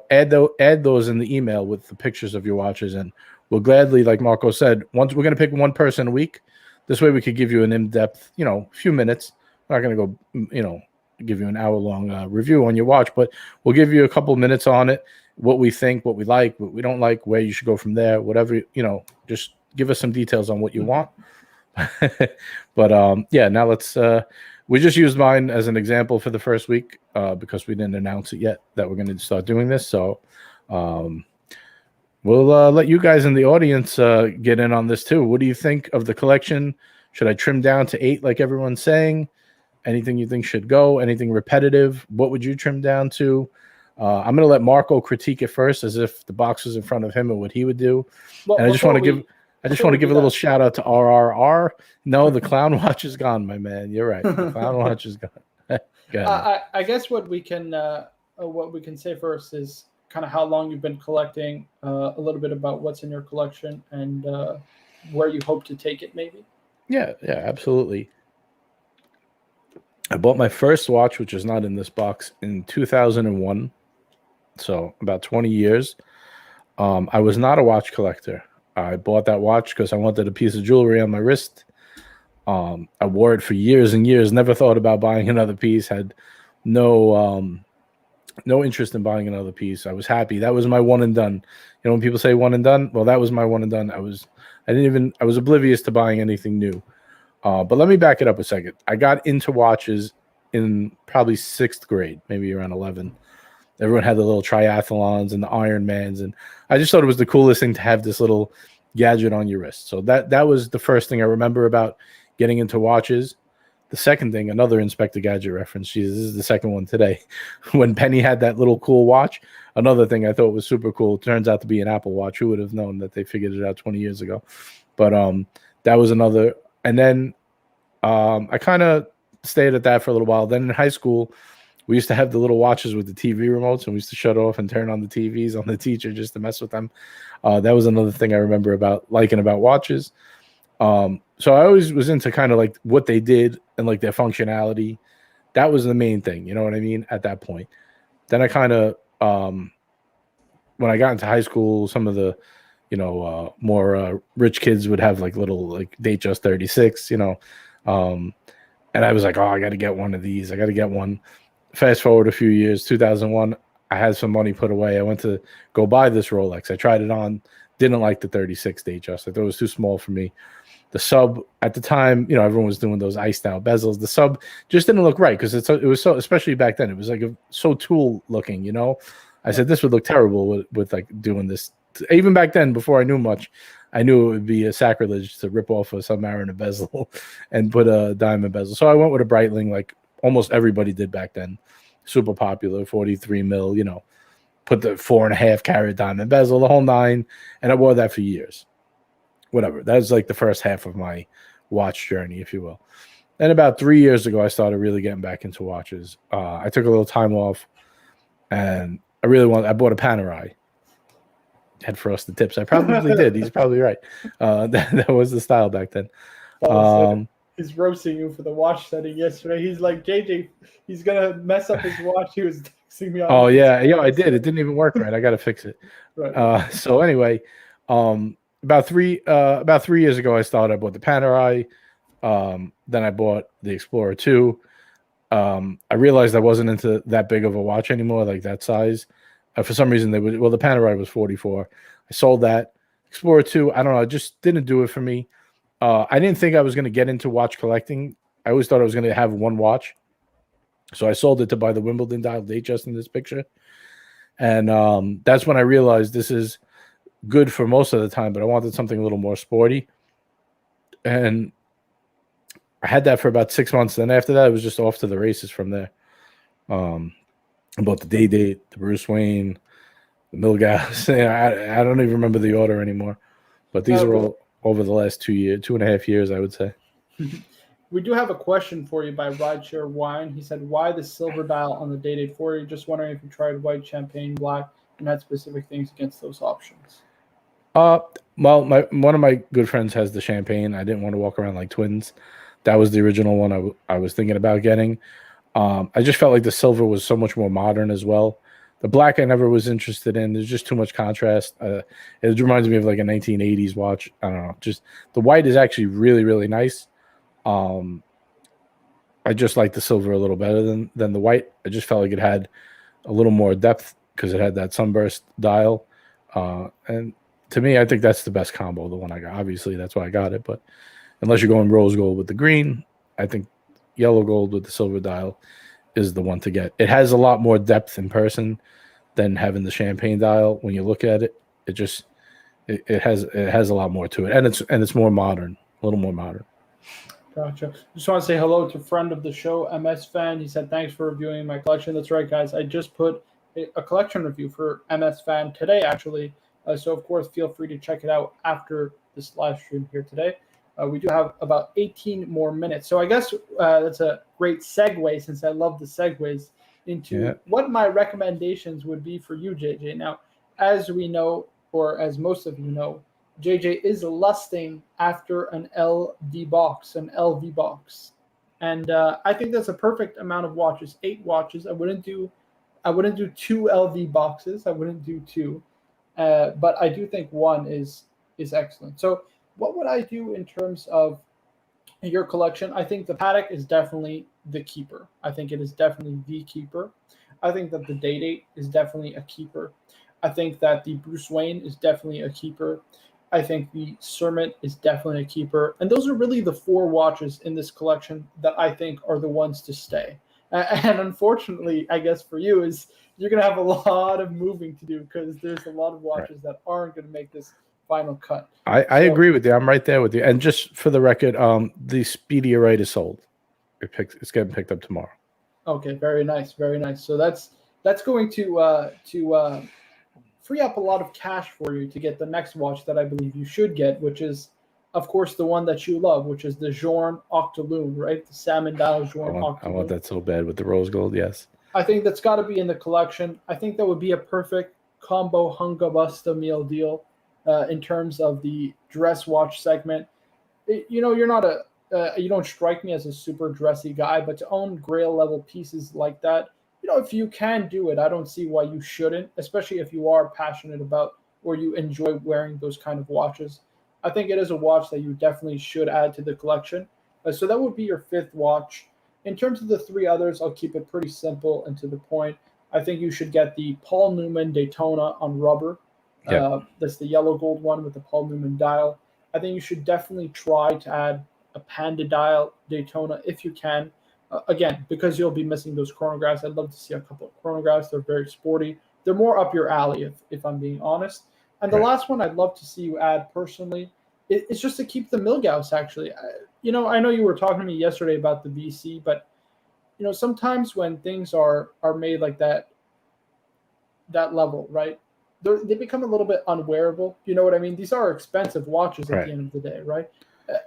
add those in the email with the pictures of your watches. And we'll gladly, like Marco said, once we're going to pick one person a week. This way we could give you an in-depth, few minutes. We're not going to go, give you an hour-long review on your watch, but we'll give you a couple of minutes on it, what we think, what we like, what we don't like, where you should go from there, whatever, just give us some details on what you want. But now let's we just used mine as an example for the first week because we didn't announce it yet that we're going to start doing this. So we'll let you guys in the audience get in on this too. What do you think of the collection? Should I trim down to 8 like everyone's saying? Anything you think should go? Anything repetitive? What would you trim down to? I'm going to let Marco critique it first as if the box was in front of him and what he would do. Well, and I just want to give a little shout out to RRR. No, the clown watch is gone, my man. You're right. The clown watch is gone. I guess what we can say first is kind of how long you've been collecting, a little bit about what's in your collection and where you hope to take it, maybe. Yeah, absolutely. I bought my first watch, which is not in this box, in 2001. So about 20 years. I was not a watch collector. I bought that watch because I wanted a piece of jewelry on my wrist. I wore it for years and years. Never thought about buying another piece. Had no interest in buying another piece. I was happy. That was my one and done. When people say one and done, well, that was my one and done. I was oblivious to buying anything new. But let me back it up a second. I got into watches in probably 6th grade, maybe around 11. Everyone had the little triathlons and the Ironmans, and I just thought it was the coolest thing to have this little gadget on your wrist. So that was the first thing I remember about getting into watches. The second thing, another Inspector Gadget reference. Jesus, this is the second one today. When Penny had that little cool watch, another thing I thought was super cool. Turns out to be an Apple Watch. Who would have known that they figured it out 20 years ago? But that was another. And then I kind of stayed at that for a little while. Then in high school, we used to have the little watches with the TV remotes, and we used to shut off and turn on the TVs on the teacher just to mess with them. That was another thing I remember about watches. So I always was into kind of like what they did and like their functionality. That was the main thing, you know what I mean, at that point. Then I kind of, when I got into high school, some of the, more rich kids would have like little like Datejust 36, and I was like, oh, I got to get one of these. I got to get one. Fast forward a few years, 2001, I had some money put away. I went to go buy this Rolex. I tried it on, didn't like the 36 Datejust. I thought it was too small for me. The sub at the time, everyone was doing those iced out bezels. The sub just didn't look right because it was so, especially back then, it was like so tool looking. I said this would look terrible with like doing this. Even back then, before I knew much, I knew it would be a sacrilege to rip off a Submariner bezel and put a diamond bezel. So I went with a Breitling, like almost everybody did back then. Super popular, 43 mil. Put the 4.5 carat diamond bezel, the whole 9, and I wore that for years. Whatever. That was like the first half of my watch journey, if you will. Then about 3 years ago, I started really getting back into watches. I took a little time off, and I bought a Panerai. Had frosted tips. I probably did. He's probably right. That was the style back then. He's roasting you for the watch setting yesterday. He's like, JJ, he's gonna mess up his watch. He was texting me. Oh yeah, I did. It didn't even work right. I got to fix it. Right. So anyway, about 3 years ago, I bought the Panerai. Then I bought the Explorer 2. I realized I wasn't into that big of a watch anymore, like that size. For some reason, the Panerai was 44. I sold that. Explorer 2, I don't know, it just didn't do it for me. I didn't think I was going to get into watch collecting. I always thought I was going to have one watch. So I sold it to buy the Wimbledon dial date just in this picture. And that's when I realized this is good for most of the time, but I wanted something a little more sporty. And I had that for about 6 months. Then after that, it was just off to the races from there. I bought the day date, the Bruce Wayne, the Milgauss. I don't even remember the order anymore. But these are all over the last 2.5 years, I would say. We do have a question for you by Rideshare Wine. He said, why the silver dial on the day date 40? Just wondering if you tried white, champagne, black, and had specific things against those options. Well, one of my good friends has the champagne. I didn't want to walk around like twins. That was the original one I was thinking about getting. I just felt like the silver was so much more modern as well. The black I never was interested in. There's just too much contrast. It reminds me of like a 1980s watch. I don't know. Just the white is actually really, really nice. I just like the silver a little better than the white. I just felt like it had a little more depth because it had that sunburst dial. And to me, I think that's the best combo, the one I got. Obviously, that's why I got it. But unless you're going rose gold with the green, I think yellow gold with the silver dial is the one to get. It has a lot more depth in person than having the champagne dial. When you look at it, it has a lot more to it, and it's more modern, a little more modern. Gotcha. Just want to say hello to a friend of the show, MS Fan. He said, thanks for reviewing my collection. That's right, guys. I just put a collection review for MS Fan today, actually. So, of course, feel free to check it out after this live stream here today. We do have about 18 more minutes. So I guess that's a great segue, since I love the segues, into what my recommendations would be for you, JJ. Now, as we know, or as most of you know, JJ is lusting after an LV box. And I think that's a perfect amount of watches, 8 watches. I wouldn't do 2 LV boxes. I wouldn't do 2. But I do think 1 is excellent. So what would I do in terms of your collection? I think the Patek is definitely the keeper. I think it is definitely the keeper. I think that the day date is definitely a keeper. I think that the Bruce Wayne is definitely a keeper. I think the Sermon is definitely a keeper. And those are really the 4 watches in this collection that I think are the ones to stay. And unfortunately, I guess for you, is you're going to have a lot of moving to do, because there's a lot of watches that aren't going to make this final cut. I agree with you. I'm right there with you. And just for the record, the Speediorite is sold. It's getting picked up tomorrow. Okay, very nice, very nice. So that's going to free up a lot of cash for you to get the next watch that I believe you should get, which is, of course, the one that you love, which is the Journe Octoloon, right? The salmon dial Journe Octoloon. I want that so bad with the rose gold. Yes. I think that's got to be in the collection. I think that would be a perfect combo Hungabusta meal deal in terms of the dress watch segment. You're not you don't strike me as a super dressy guy, but to own Grail level pieces like that, if you can do it, I don't see why you shouldn't, especially if you are passionate about or you enjoy wearing those kind of watches. I think it is a watch that you definitely should add to the collection. So that would be your 5th watch. In terms of the 3 others, I'll keep it pretty simple and to the point. I think you should get the Paul Newman Daytona on rubber. That's the yellow gold one with the Paul Newman dial. I think you should definitely try to add a Panda dial Daytona if you can. Again, because you'll be missing those chronographs. I'd love to see a couple of chronographs. They're very sporty. They're more up your alley, if I'm being honest. And the last one I'd love to see you add personally, it's just to keep the Milgauss. Actually, I know you were talking to me yesterday about the VC, but sometimes when things are made like that level, right? They become a little bit unwearable. You know what I mean? These are expensive watches at the end of the day, right?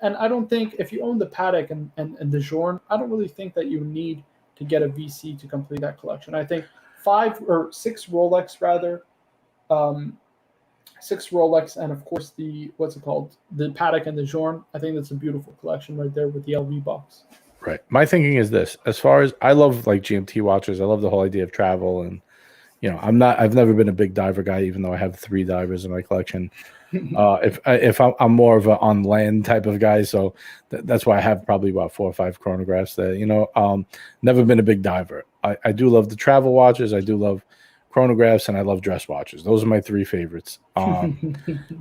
And I don't think if you own the Patek and the Journe, I don't really think that you need to get a VC to complete that collection. I think 5 or 6 Rolex rather, 6 Rolex, and of course the Patek and the Journe. I think that's a beautiful collection right there with the LV box. Right. My thinking is this: as far as I love like GMT watches, I love the whole idea of travel, and I've never been a big diver guy, even though I have 3 divers in my collection. If I'm more of a on land type of guy, so that's why I have probably about 4 or 5 chronographs. That never been a big diver. I do love the travel watches. I do love chronographs, and I love dress watches. Those are my 3 favorites.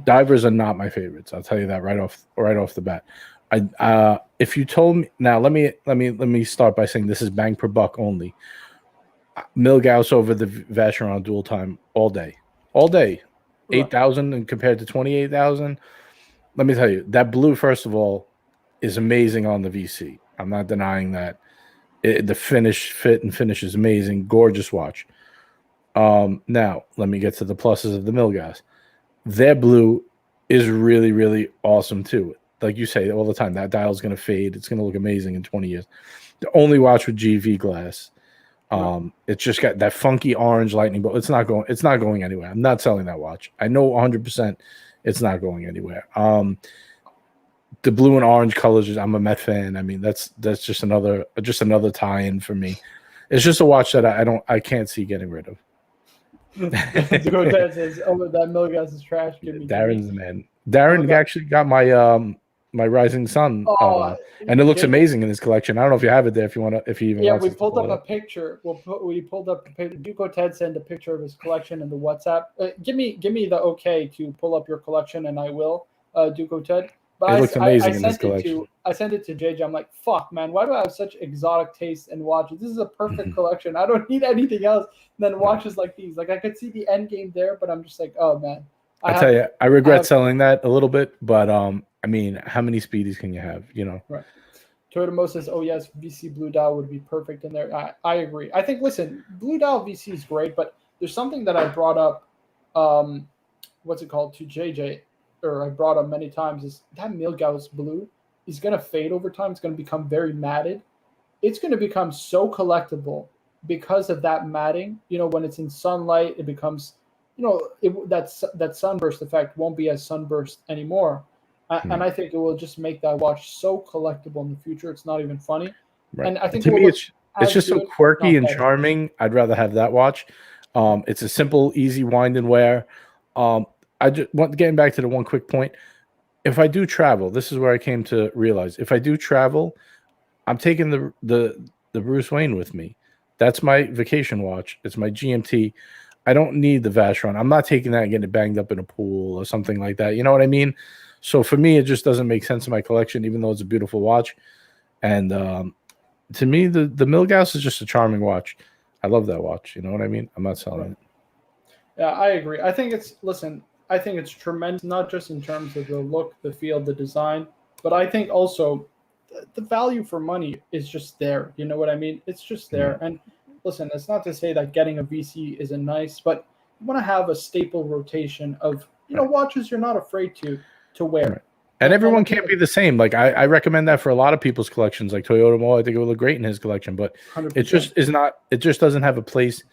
Divers are not my favorites. I'll tell you that right off the bat. If you told me now, let me start by saying this is bang per buck only. Milgauss over the Vacheron dual time all day. 8,000 and compared to 28,000. Let me tell you, that blue, first of all, is amazing on the VC. I'm not denying that. The fit and finish is amazing. Gorgeous watch. Now, let me get to the pluses of the Milgauss. Their blue is really, really awesome too. Like you say all the time, that dial is going to fade. It's going to look amazing in 20 years. The only watch with GV glass. It's just got that funky orange lightning bolt. It's not going anywhere. I'm not selling that watch. I know 100% it's not going anywhere. The blue and orange colors, I'm a Met fan. I mean, that's just another tie-in for me. It's just a watch that I can't see getting rid of. Dad says, "Oh, that Milgauss is trash." Darren's the man. Darren actually got my my Rising Sun, and it looks amazing in his collection. I don't know if you have it there. If you even yeah, we pulled up a picture. We pulled up a picture. Duco Ted sent a picture of his collection in the WhatsApp. Give me the okay to pull up your collection, and I will. Duco Ted. But it looks amazing in his collection. I sent it to JJ. I'm like, fuck, man, why do I have such exotic taste in watches? This is a perfect collection. I don't need anything else than watches like these. Like, I could see the end game there, but I'm just like, oh, man. I tell you, I regret selling that a little bit, but I mean, how many speedies can you have? Right. Toyota Mo says, "Oh yes, VC Blue Dial would be perfect in there." I agree. I think, listen, Blue Dial VC is great, but there's something that I brought up. To JJ, or I brought up many times, is that Milgauss blue is going to fade over time. It's going to become very matted. It's going to become so collectible because of that matting. When it's in sunlight, it becomes, that sunburst effect won't be as sunburst anymore. And I think it will just make that watch so collectible in the future. It's not even funny. Right. And I think to me, it's just so quirky and charming. I'd rather have that watch. It's a simple, easy wind and wear. I just getting back to the one quick point. If I do travel, this is where I came to realize. If I do travel, I'm taking the Bruce Wayne with me. That's my vacation watch. It's my GMT. I don't need the Vacheron. I'm not taking that and getting it banged up in a pool or something like that. You know what I mean? So for me, it just doesn't make sense in my collection, even though it's a beautiful watch. And to me, the Milgauss is just a charming watch. I love that watch. You know what I mean? I'm not selling it. Yeah, I agree. I think it's tremendous, not just in terms of the look, the feel, the design, but I think also the value for money is just there. You know what I mean? It's just there. Mm-hmm. And listen, it's not to say that getting a VC isn't nice, but you want to have a staple rotation of watches you're not afraid to wear. Right. And everyone can't be the same. Like I recommend that for a lot of people's collections. Like Toyota Mo, I think it would look great in his collection, but 100%. It just is not. It just doesn't have a place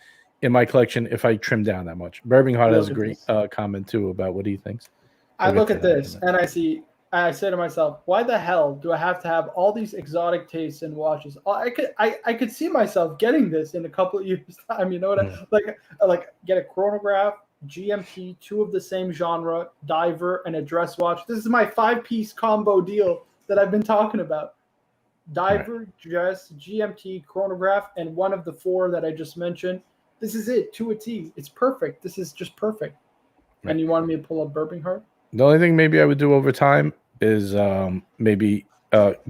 in my collection if I trim down that much. Birmingham has a great comment too about what he thinks. I look at this and I say to myself, why the hell do I have to have all these exotic tastes in watches? I could see myself getting this in a couple of years' time. You know what I like get a chronograph, GMT, 2 of the same genre, diver, and a dress watch. This is my 5-piece combo deal that I've been talking about. Diver, dress, GMT, chronograph, and one of the 4 that I just mentioned. This is it, to a T. It's perfect. This is just perfect. Right. And you wanted me to pull up Birmingham? The only thing maybe I would do over time is maybe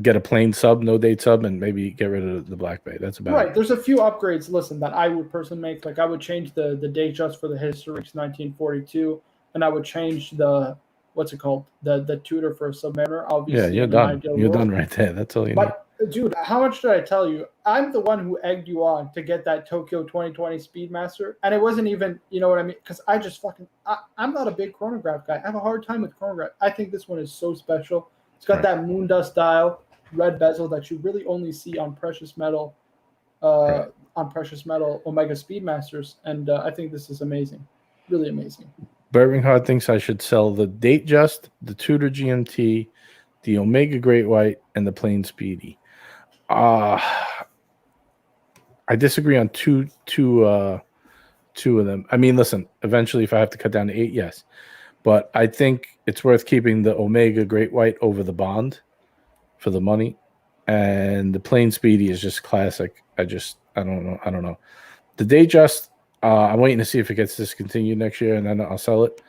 get a plain sub, no date sub, and maybe get rid of the Black Bay. That's about Right. it. There's a few upgrades. Listen, that I would personally make. Like I would change the date just for the Historics 1942, and I would change the what's it called the tutor for a Submariner. Yeah, Obviously, you're in an done. ideal You're world. done right there. That's all you need. But dude, how much did I tell you? I'm the one who egged you on to get that Tokyo 2020 Speedmaster, and it wasn't even, you know what I mean? Because I just I'm not a big chronograph guy. I have a hard time with chronograph. I think this one is so special. It's got that moon dust dial, red bezel that you really only see on precious metal, Omega Speedmasters, and I think this is amazing, really amazing. Birmingham thinks I should sell the Date Just, the Tudor GMT, the Omega Great White, and the Plain Speedy. I disagree on two of them. I mean, listen, eventually if I have to cut down to 8, yes. But I think it's worth keeping the Omega Great White over the Bond for the money. And the Plain Speedy is just classic. I don't know. The Date Just, I'm waiting to see if it gets discontinued next year, and then I'll sell it.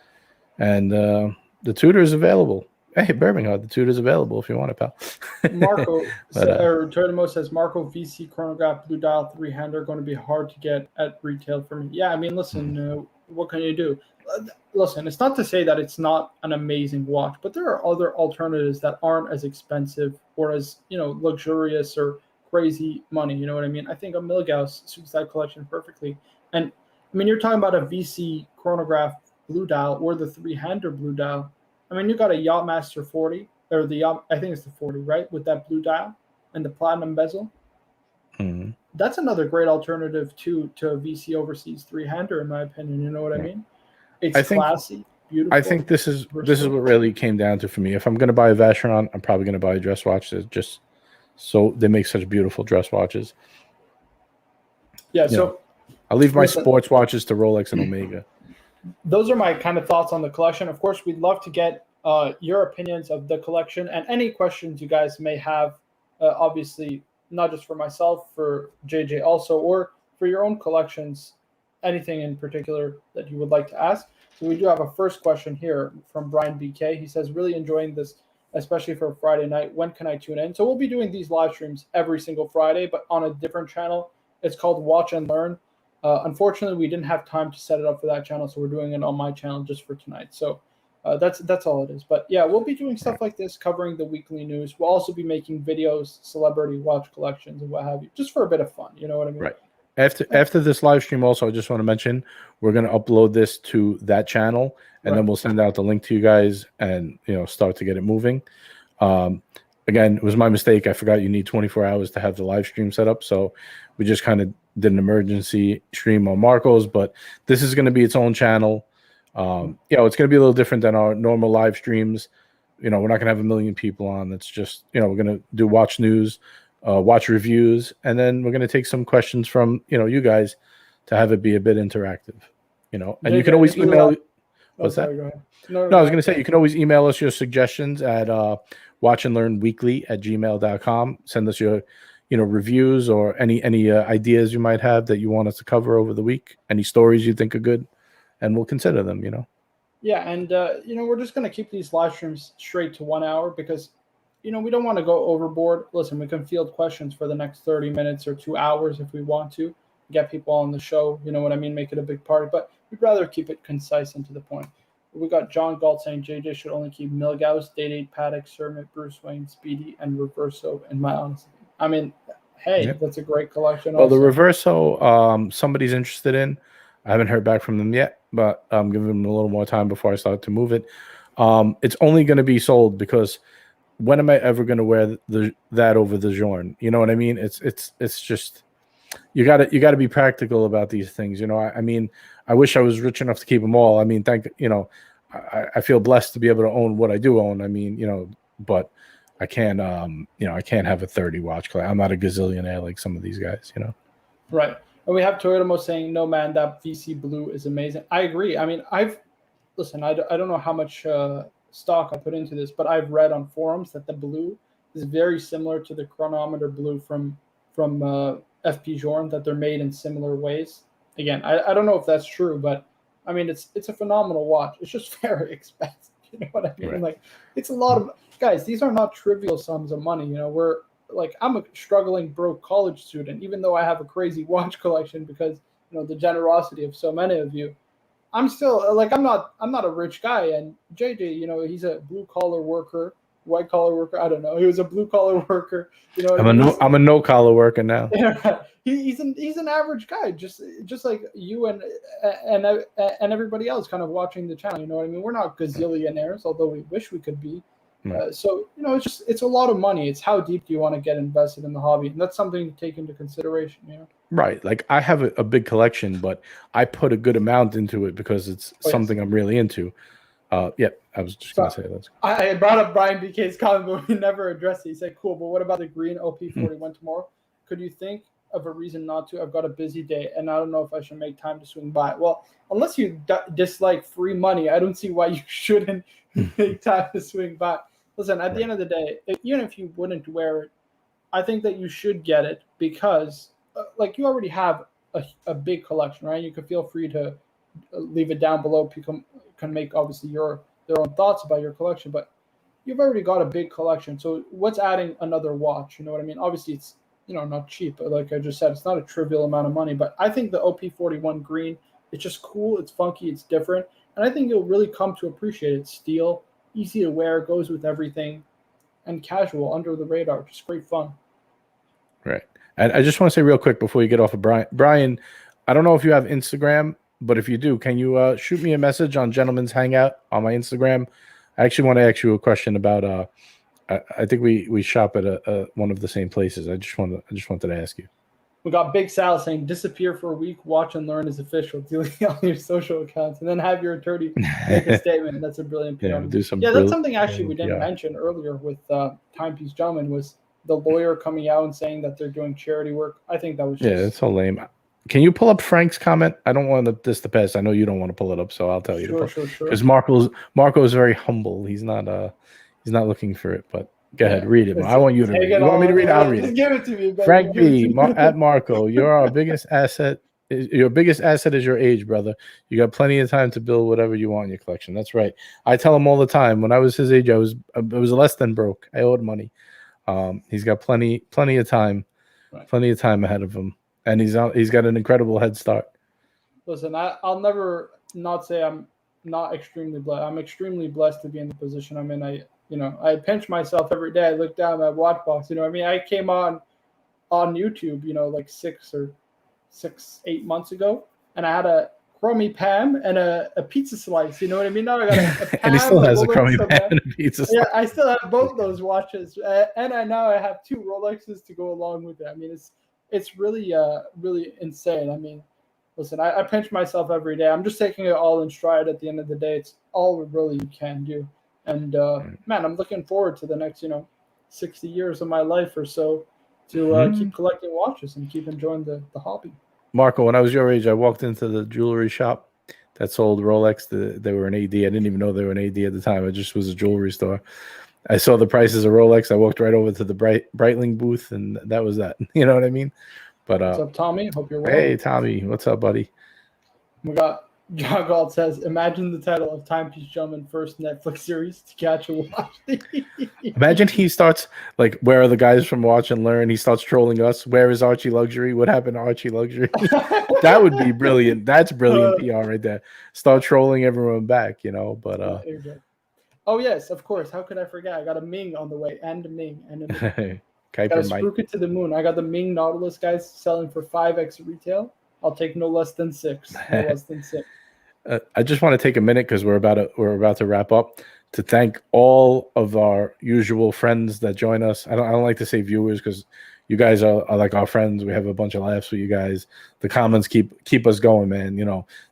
And the Tudor is available. Hey, Birmingham, the Tudor is available if you want it, pal. Marco Toyotomo says Marco VC chronograph blue dial 3-hander going to be hard to get at retail for me. Yeah, I mean, listen, what can you do? Listen, it's not to say that it's not an amazing watch, but there are other alternatives that aren't as expensive or as luxurious or crazy money. You know what I mean? I think a Milgauss suits that collection perfectly. And I mean, you're talking about a VC chronograph blue dial or the 3-hander blue dial. I mean, you got a Yachtmaster 40 or I think it's the 40, right, with that blue dial and the platinum bezel. Mm-hmm. That's another great alternative to a VC Overseas 3-hander, in my opinion. You know what I mean? It's classy, beautiful. I think this is what really came down to for me. If I'm going to buy a Vacheron, I'm probably going to buy a dress watch. Just so they make such beautiful dress watches. Yeah, so I'll leave my sports watches to Rolex and Omega. Those are my kind of thoughts on the collection. Of course, we'd love to get your opinions of the collection and any questions you guys may have. Obviously, not just for myself, for JJ also, or for your own collections. Anything in particular that you would like to ask. So we do have a first question here from Brian BK. He says, really enjoying this, especially for Friday night. When can I tune in? So we'll be doing these live streams every single Friday, but on a different channel. It's called Watch and Learn. Unfortunately, we didn't have time to set it up for that channel, so we're doing it on my channel just for tonight. So that's all it is. But yeah, we'll be doing stuff like this, covering the weekly news. We'll also be making videos, celebrity watch collections, and what have you, just for a bit of fun. You know what I mean? Right. After this live stream, also, I just want to mention we're going to upload this to that channel, and then we'll send out the link to you guys, and start to get it moving. Again, it was my mistake. I forgot you need 24 hours to have the live stream set up, so we just kind of did an emergency stream on Marco's. But this is going to be its own channel. It's going to be a little different than our normal live streams. We're not going to have a million people on. It's just we're going to do watch news. Watch reviews, and then we're going to take some questions from you guys to have it be a bit interactive. And you can always email. What's that? No, I was going to say you can always email us your suggestions at watchandlearnweekly@gmail.com. Send us your reviews or any ideas you might have that you want us to cover over the week. Any stories you think are good, and we'll consider them. Yeah, and we're just going to keep these live streams straight to 1 hour because. We don't want to go overboard. Listen, we can field questions for the next 30 minutes or 2 hours if we want to get people on the show. You know what I mean? Make it a big party. But we'd rather keep it concise and to the point. We got John Galt saying JJ should only keep Milgauss, Date 8, Paddock, Sermit, Bruce Wayne, Speedy, and Reverso, in my honest opinion. I mean, hey, that's a great collection. Well, the Reverso, somebody's interested in. I haven't heard back from them yet, but I'm giving them a little more time before I start to move it. It's only going to be sold because when am I ever going to wear that over the Journe? You know what I mean? It's just you got to be practical about these things. I mean, I wish I was rich enough to keep them all. I mean, I feel blessed to be able to own what I do own. I mean, but I can't, I can't have a 30 watch collection. I'm not a gazillionaire like some of these guys. Right. And we have Toyotomo saying, no, man, that VC blue is amazing. I agree. I mean, I don't know how much stock I put into this, but I've read on forums that the blue is very similar to the chronometer blue from FP Journe, that they're made in similar ways. Again, I don't know if that's true, but I mean it's a phenomenal watch. It's just very expensive. You know what I mean? Right. Like, it's a lot of guys. These are not trivial sums of money. You know, we're like, I'm a struggling broke college student, even though I have a crazy watch collection because the generosity of so many of you. I'm still like, I'm not a rich guy. And JJ, he's a blue collar worker, white collar worker. I don't know. He was a blue collar worker. You know what I mean? I'm a no collar worker now. He's an average guy, just like you and everybody else kind of watching the channel. You know what I mean? We're not gazillionaires, although we wish we could be. So it's a lot of money. It's how deep do you want to get invested in the hobby, and that's something to take into consideration. Right. Like, I have a big collection, but I put a good amount into it because it's something I'm really into. Yeah, I was just going to say that. I brought up Brian BK's comment, but we never addressed it. He said, cool, but what about the green OP41 tomorrow? Could you think of a reason not to? I've got a busy day, and I don't know if I should make time to swing by. Well, unless you dislike free money, I don't see why you shouldn't make time to swing by. Listen, at the end of the day, even if you wouldn't wear it, I think that you should get it because, you already have a big collection, right? You can feel free to leave it down below. People can make, obviously, their own thoughts about your collection, but you've already got a big collection. So what's adding another watch? You know what I mean? Obviously, it's not cheap. Like I just said, it's not a trivial amount of money, but I think the OP41 green, it's just cool. It's funky. It's different. And I think you'll really come to appreciate it. Steel, easy to wear, goes with everything, and casual, under the radar. Just great fun. Right. And I just want to say real quick before you get off of Brian, I don't know if you have Instagram, but if you do, can you shoot me a message on Gentleman's Hangout on my Instagram? I actually want to ask you a question about I think we shop at one of the same places. I just wanted to ask you. We got Big Sal saying, disappear for a week, watch and learn is official. Delete all your social accounts, and then have your attorney make a statement. That's a brilliant PR. That's something actually we didn't mention earlier with Timepiece Gentleman was the lawyer coming out and saying that they're doing charity work. I think that was just... Yeah, that's so lame. Can you pull up Frank's comment? I don't want this to pass. I know you don't want to pull it up, so I'll tell you. Sure. Because Marco is very humble. He's not looking for it, but go ahead, read it. I want you to read it. You want me to read it? I'll read it. Give it to me, baby. Frank B. At Marco, you're our biggest asset. Your biggest asset is your age, brother. You got plenty of time to build whatever you want in your collection. That's right. I tell him all the time. When I was his age, I was less than broke. I owed money. He's got plenty of time, plenty of time ahead of him, and he's got an incredible head start. Listen, I'll never not say I'm not extremely blessed. I'm extremely blessed to be in the position I'm in. I pinch myself every day. I look down at my watch box. I came on YouTube, like 8 months ago, and I had a Chromie Pam and a pizza slice. You know what I mean? Now I got a Pam. And he still has a Chromie Pam and a pizza slice. Yeah, I still have both those watches, and I have 2 Rolexes to go along with it. I mean, it's really really insane. I mean, listen, I pinch myself every day. I'm just taking it all in stride. At the end of the day, it's all really you can do. And man, I'm looking forward to the next 60 years of my life or so to keep collecting watches and keep enjoying the hobby. Marco, when I was your age, I walked into the jewelry shop that sold Rolex. They were an AD. I didn't even know they were an AD at the time. It just was a jewelry store. I saw the prices of Rolex. I walked right over to the Breitling booth, and that was that. You know what I mean? But what's up, Tommy? Hope you're well. Hey, Tommy. What's up, buddy? We got John Galt says, imagine the title of Timepiece Gentleman first Netflix series to catch a watch. Imagine he starts like, where are the guys from Watch and Learn? He starts trolling us. Where is Archie Luxury? What happened to Archie Luxury? That would be brilliant. That's brilliant PR right there. Start trolling everyone back, but oh yes, of course. How could I forget? I got a Ming on the way, and a Ming, and a Ming. Got a Spruik it to the moon. I got the Ming Nautilus guys selling for 5x retail. I'll take no less than 6. No less than 6. I just want to take a minute because we're about to wrap up to thank all of our usual friends that join us. I don't like to say viewers because you guys are like our friends. We have a bunch of laughs with you guys. The comments keep us going, man.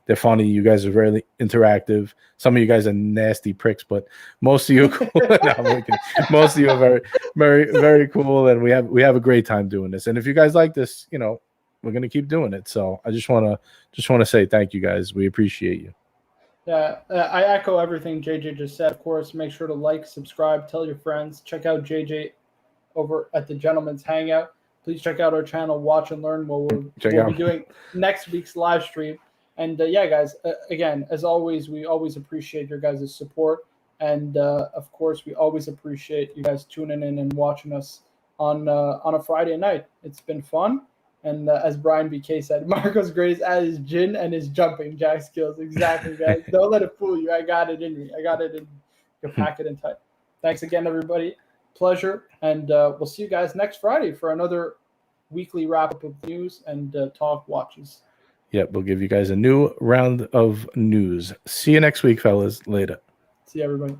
They're funny. You guys are very interactive. Some of you guys are nasty pricks, but most of you are cool. No, most of you are very, very, very cool, and we have a great time doing this. And if you guys like this, we're gonna keep doing it. So I just wanna say thank you guys. We appreciate you. Yeah, I echo everything JJ just said. Of course, make sure to like, subscribe, tell your friends. Check out JJ over at the Gentleman's Hangout. Please check out our channel, Watch and Learn. We'll be doing next week's live stream. And yeah, guys, again, as always, we always appreciate your guys' support. And of course, we always appreciate you guys tuning in and watching us on a Friday night. It's been fun. And as Brian BK said, Marco's greatest at his gin and his jumping jack skills. Exactly, guys. Don't let it fool you. I got it in me. I got it in. You pack it in tight. Thanks again, everybody. Pleasure. And we'll see you guys next Friday for another weekly wrap-up of news and talk watches. Yep, we'll give you guys a new round of news. See you next week, fellas. Later. See everybody.